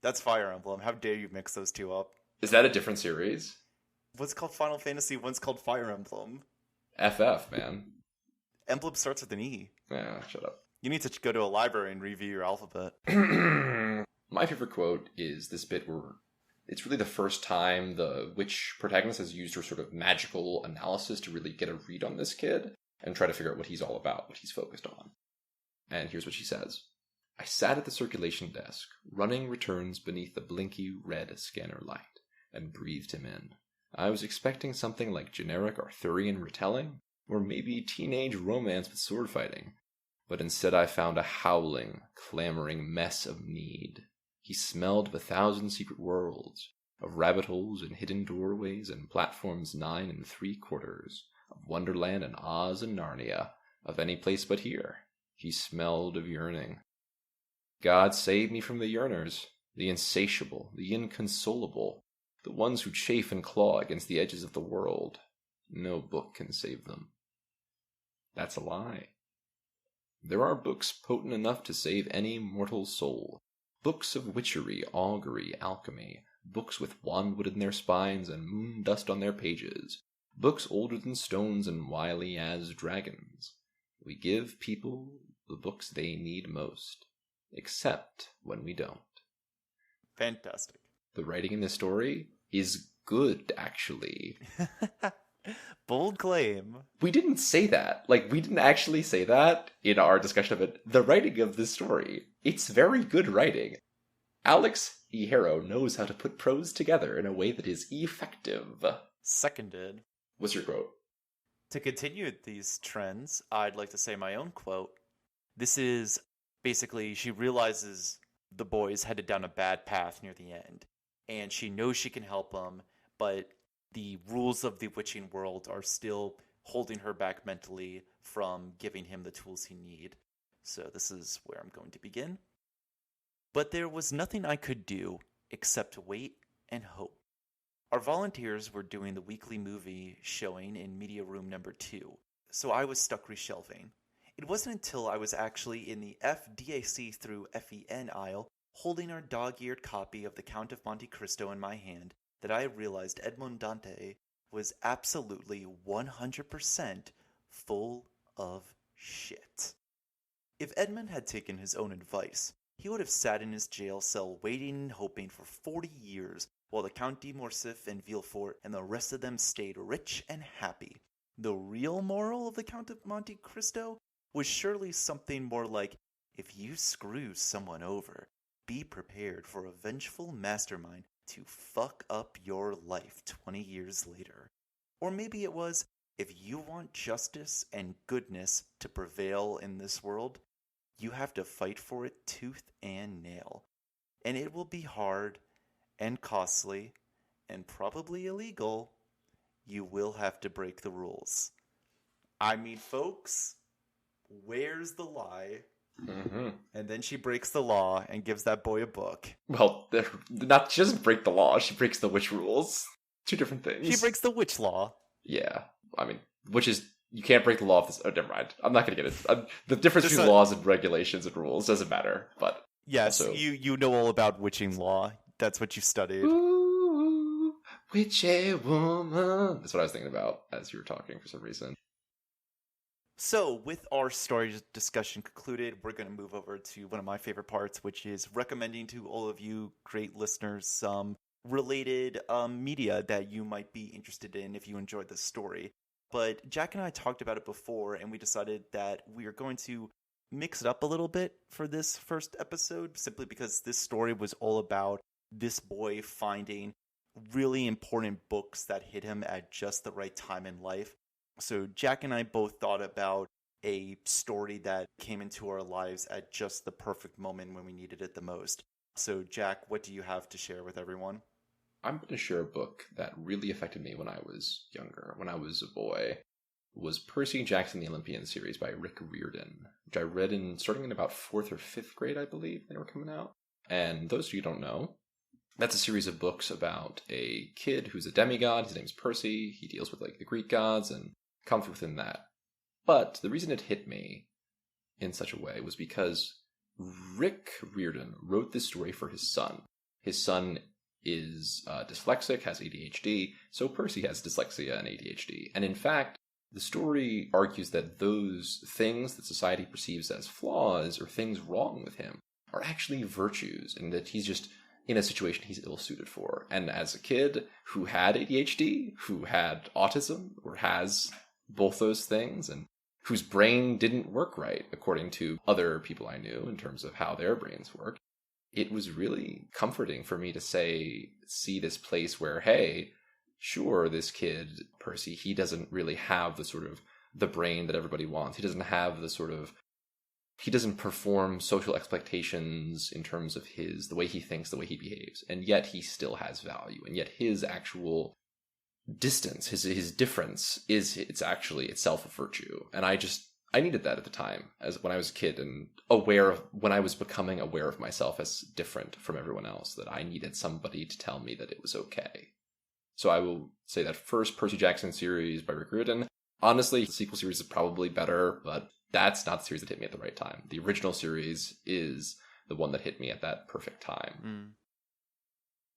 That's Fire Emblem. How dare you mix those two up? Is that a different series? One's called Final Fantasy, one's called Fire Emblem. FF, man. Emblem starts with an E. Yeah, shut up. You need to go to a library and review your alphabet. My favorite quote is this bit where it's really the first time the witch protagonist has used her sort of magical analysis to really get a read on this kid and try to figure out what he's all about, what he's focused on. And here's what she says. I sat at the circulation desk, running returns beneath the blinky red scanner light, and breathed him in. I was expecting something like generic Arthurian retelling, or maybe teenage romance with sword fighting. But instead I found a howling, clamoring mess of need. He smelled of 1,000 secret worlds, of rabbit holes and hidden doorways and platforms 9 3/4, of Wonderland and Oz and Narnia, of any place but here. He smelled of yearning. God save me from the yearners, the insatiable, the inconsolable, the ones who chafe and claw against the edges of the world. No book can save them. That's a lie. There are books potent enough to save any mortal soul. Books of witchery, augury, alchemy. Books with wandwood in their spines and moon dust on their pages. Books older than stones and wily as dragons. We give people the books they need most, except when we don't. Fantastic. The writing in this story is good, actually. Bold claim. We didn't say that. We didn't actually say that in our discussion of it. The writing of this story, it's very good writing. Alex E. Harrow knows how to put prose together in a way that is effective. Seconded. What's your quote? To continue these trends, I'd like to say my own quote. This is basically, she realizes the boy's headed down a bad path near the end, and she knows she can help him, but the rules of the witching world are still holding her back mentally from giving him the tools he need. So this is where I'm going to begin. But there was nothing I could do except wait and hope. Our volunteers were doing the weekly movie showing in media room number 2, so I was stuck reshelving. It wasn't until I was actually in the FDAC through FEN aisle, holding our dog-eared copy of The Count of Monte Cristo in my hand, that I realized Edmond Dante was absolutely 100% full of shit. If Edmund had taken his own advice, he would have sat in his jail cell waiting and hoping for 40 years while the Count de Morcerf and Villefort and the rest of them stayed rich and happy. The real moral of the Count of Monte Cristo was surely something more like, if you screw someone over, be prepared for a vengeful mastermind to fuck up your life 20 years later. Or maybe it was, if you want justice and goodness to prevail in this world, you have to fight for it tooth and nail. And it will be hard and costly and probably illegal. You will have to break the rules. I mean, folks, where's the lie? Mm-hmm. And then she breaks the law and gives that boy a book. Well, she doesn't break the law, she breaks the witch rules. Two different things. She breaks the witch law. Yeah. I mean, which is, you can't break the law of this. Oh, never mind. I'm not going to get it. The difference between laws and regulations and rules doesn't matter, but. Yes, also, you know all about witching law. That's what you studied. Ooh, witchy woman. That's what I was thinking about as you were talking for some reason. So, with our story discussion concluded, we're going to move over to one of my favorite parts, which is recommending to all of you great listeners some related media that you might be interested in if you enjoyed this story. But Jack and I talked about it before, and we decided that we are going to mix it up a little bit for this first episode, simply because this story was all about this boy finding really important books that hit him at just the right time in life. So Jack and I both thought about a story that came into our lives at just the perfect moment when we needed it the most. So Jack, what do you have to share with everyone? I'm going to share a book that really affected me when I was younger, when I was a boy. Was Percy Jackson the Olympians series by Rick Riordan, which I read starting in about 4th or 5th grade, I believe, they were coming out. And those of you who don't know, that's a series of books about a kid who's a demigod. His name's Percy. He deals with the Greek gods and comes within that. But the reason it hit me in such a way was because Rick Riordan wrote this story for his son. His son is dyslexic, has ADHD, so Percy has dyslexia and ADHD. And in fact, the story argues that those things that society perceives as flaws or things wrong with him are actually virtues, and that he's just in a situation he's ill-suited for. And as a kid who had ADHD, who had autism, or has both those things, and whose brain didn't work right, according to other people I knew in terms of how their brains work, it was really comforting for me to see this place where, hey, sure, this kid, Percy, he doesn't really have the brain that everybody wants. He doesn't have he doesn't perform social expectations in terms of the way he thinks, the way he behaves. And yet he still has value. And yet his actual distance, his difference it's actually itself a virtue. And I needed that at the time, as when I was a kid and when I was becoming aware of myself as different from everyone else, that I needed somebody to tell me that it was okay. So I will say that first Percy Jackson series by Rick Riordan, honestly, the sequel series is probably better, but that's not the series that hit me at the right time. The original series is the one that hit me at that perfect time.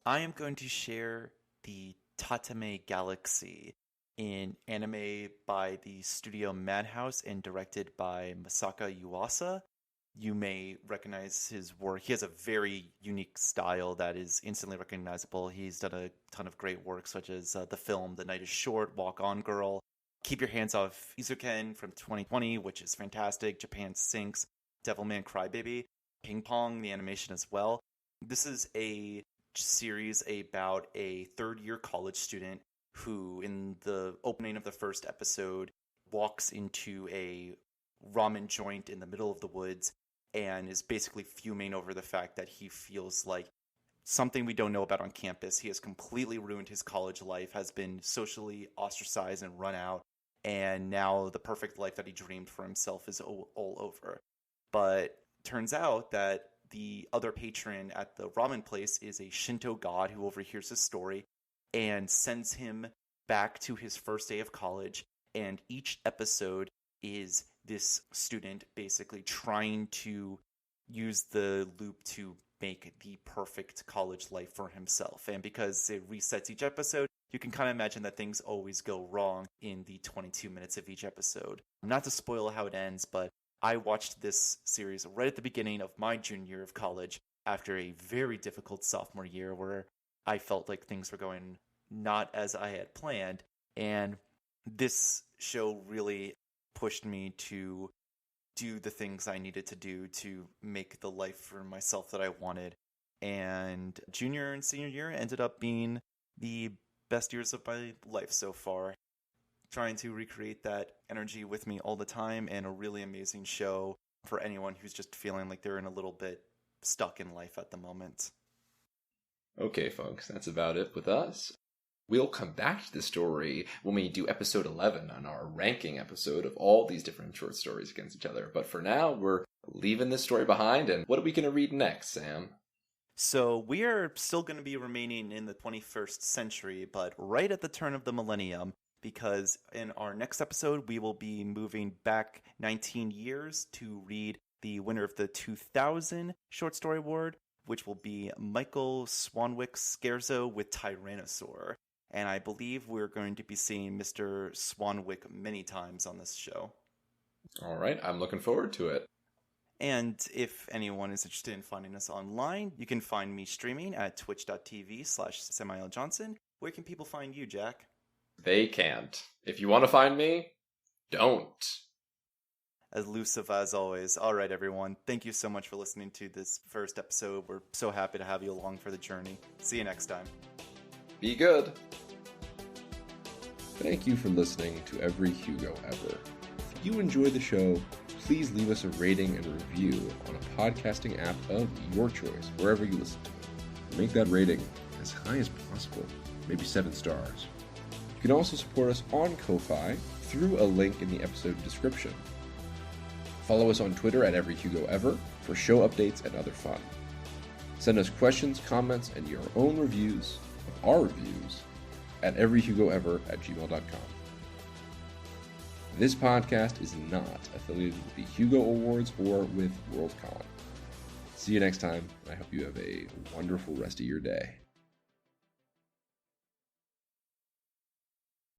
I am going to share the Tatami Galaxy, in anime by the studio Madhouse and directed by Masaaki Yuasa. You may recognize his work. He has a very unique style that is instantly recognizable. He's done a ton of great work, such as the film The Night is Short, Walk On Girl, Keep Your Hands Off Izuken from 2020, which is fantastic, Japan Sinks, Devilman Crybaby, Ping Pong, the animation as well. This is a series about a third-year college student who, in the opening of the first episode, walks into a ramen joint in the middle of the woods and is basically fuming over the fact that he feels like something we don't know about on campus. He has completely ruined his college life, has been socially ostracized and run out, and now the perfect life that he dreamed for himself is all over. But turns out that the other patron at the ramen place is a Shinto god who overhears his story and sends him back to his first day of college. And each episode is this student basically trying to use the loop to make the perfect college life for himself. And because it resets each episode, you can kind of imagine that things always go wrong in the 22 minutes of each episode. Not to spoil how it ends, but I watched this series right at the beginning of my junior year of college after a very difficult sophomore year where I felt like things were going not as I had planned. And this show really pushed me to do the things I needed to do to make the life for myself that I wanted. And junior and senior year ended up being the best years of my life so far. Trying to recreate that energy with me all the time, and a really amazing show for anyone who's just feeling like they're in a little bit stuck in life at the moment. Okay, folks, that's about it with us. We'll come back to the story when we do episode 11 on our ranking episode of all these different short stories against each other. But for now, we're leaving this story behind, and what are we going to read next, Sam? So we are still going to be remaining in the 21st century, but right at the turn of the millennium, because in our next episode, we will be moving back 19 years to read the winner of the 2000 Short Story Award, which will be Micheal Swanwick's Scherzo with Tyrannosaur. And I believe we're going to be seeing Mr. Swanwick many times on this show. All right, I'm looking forward to it. And if anyone is interested in finding us online, you can find me streaming at twitch.tv/SamuelJohnson. Where can people find you, Jack? They can't. If you want to find me, don't. Elusive as always. All right, everyone. Thank you so much for listening to this first episode. We're so happy to have you along for the journey. See you next time. Be good. Thank you for listening to Every Hugo Ever. If you enjoy the show, please leave us a rating and review on a podcasting app of your choice, wherever you listen to it. Make that rating as high as possible, maybe 7 stars. You can also support us on Ko-Fi through a link in the episode description. Follow us on Twitter at Every Hugo Ever for show updates and other fun. Send us questions, comments, and your own reviews of our reviews at everyhugoever@gmail.com. This podcast is not affiliated with the Hugo Awards or with Worldcon. See you next time. I hope you have a wonderful rest of your day.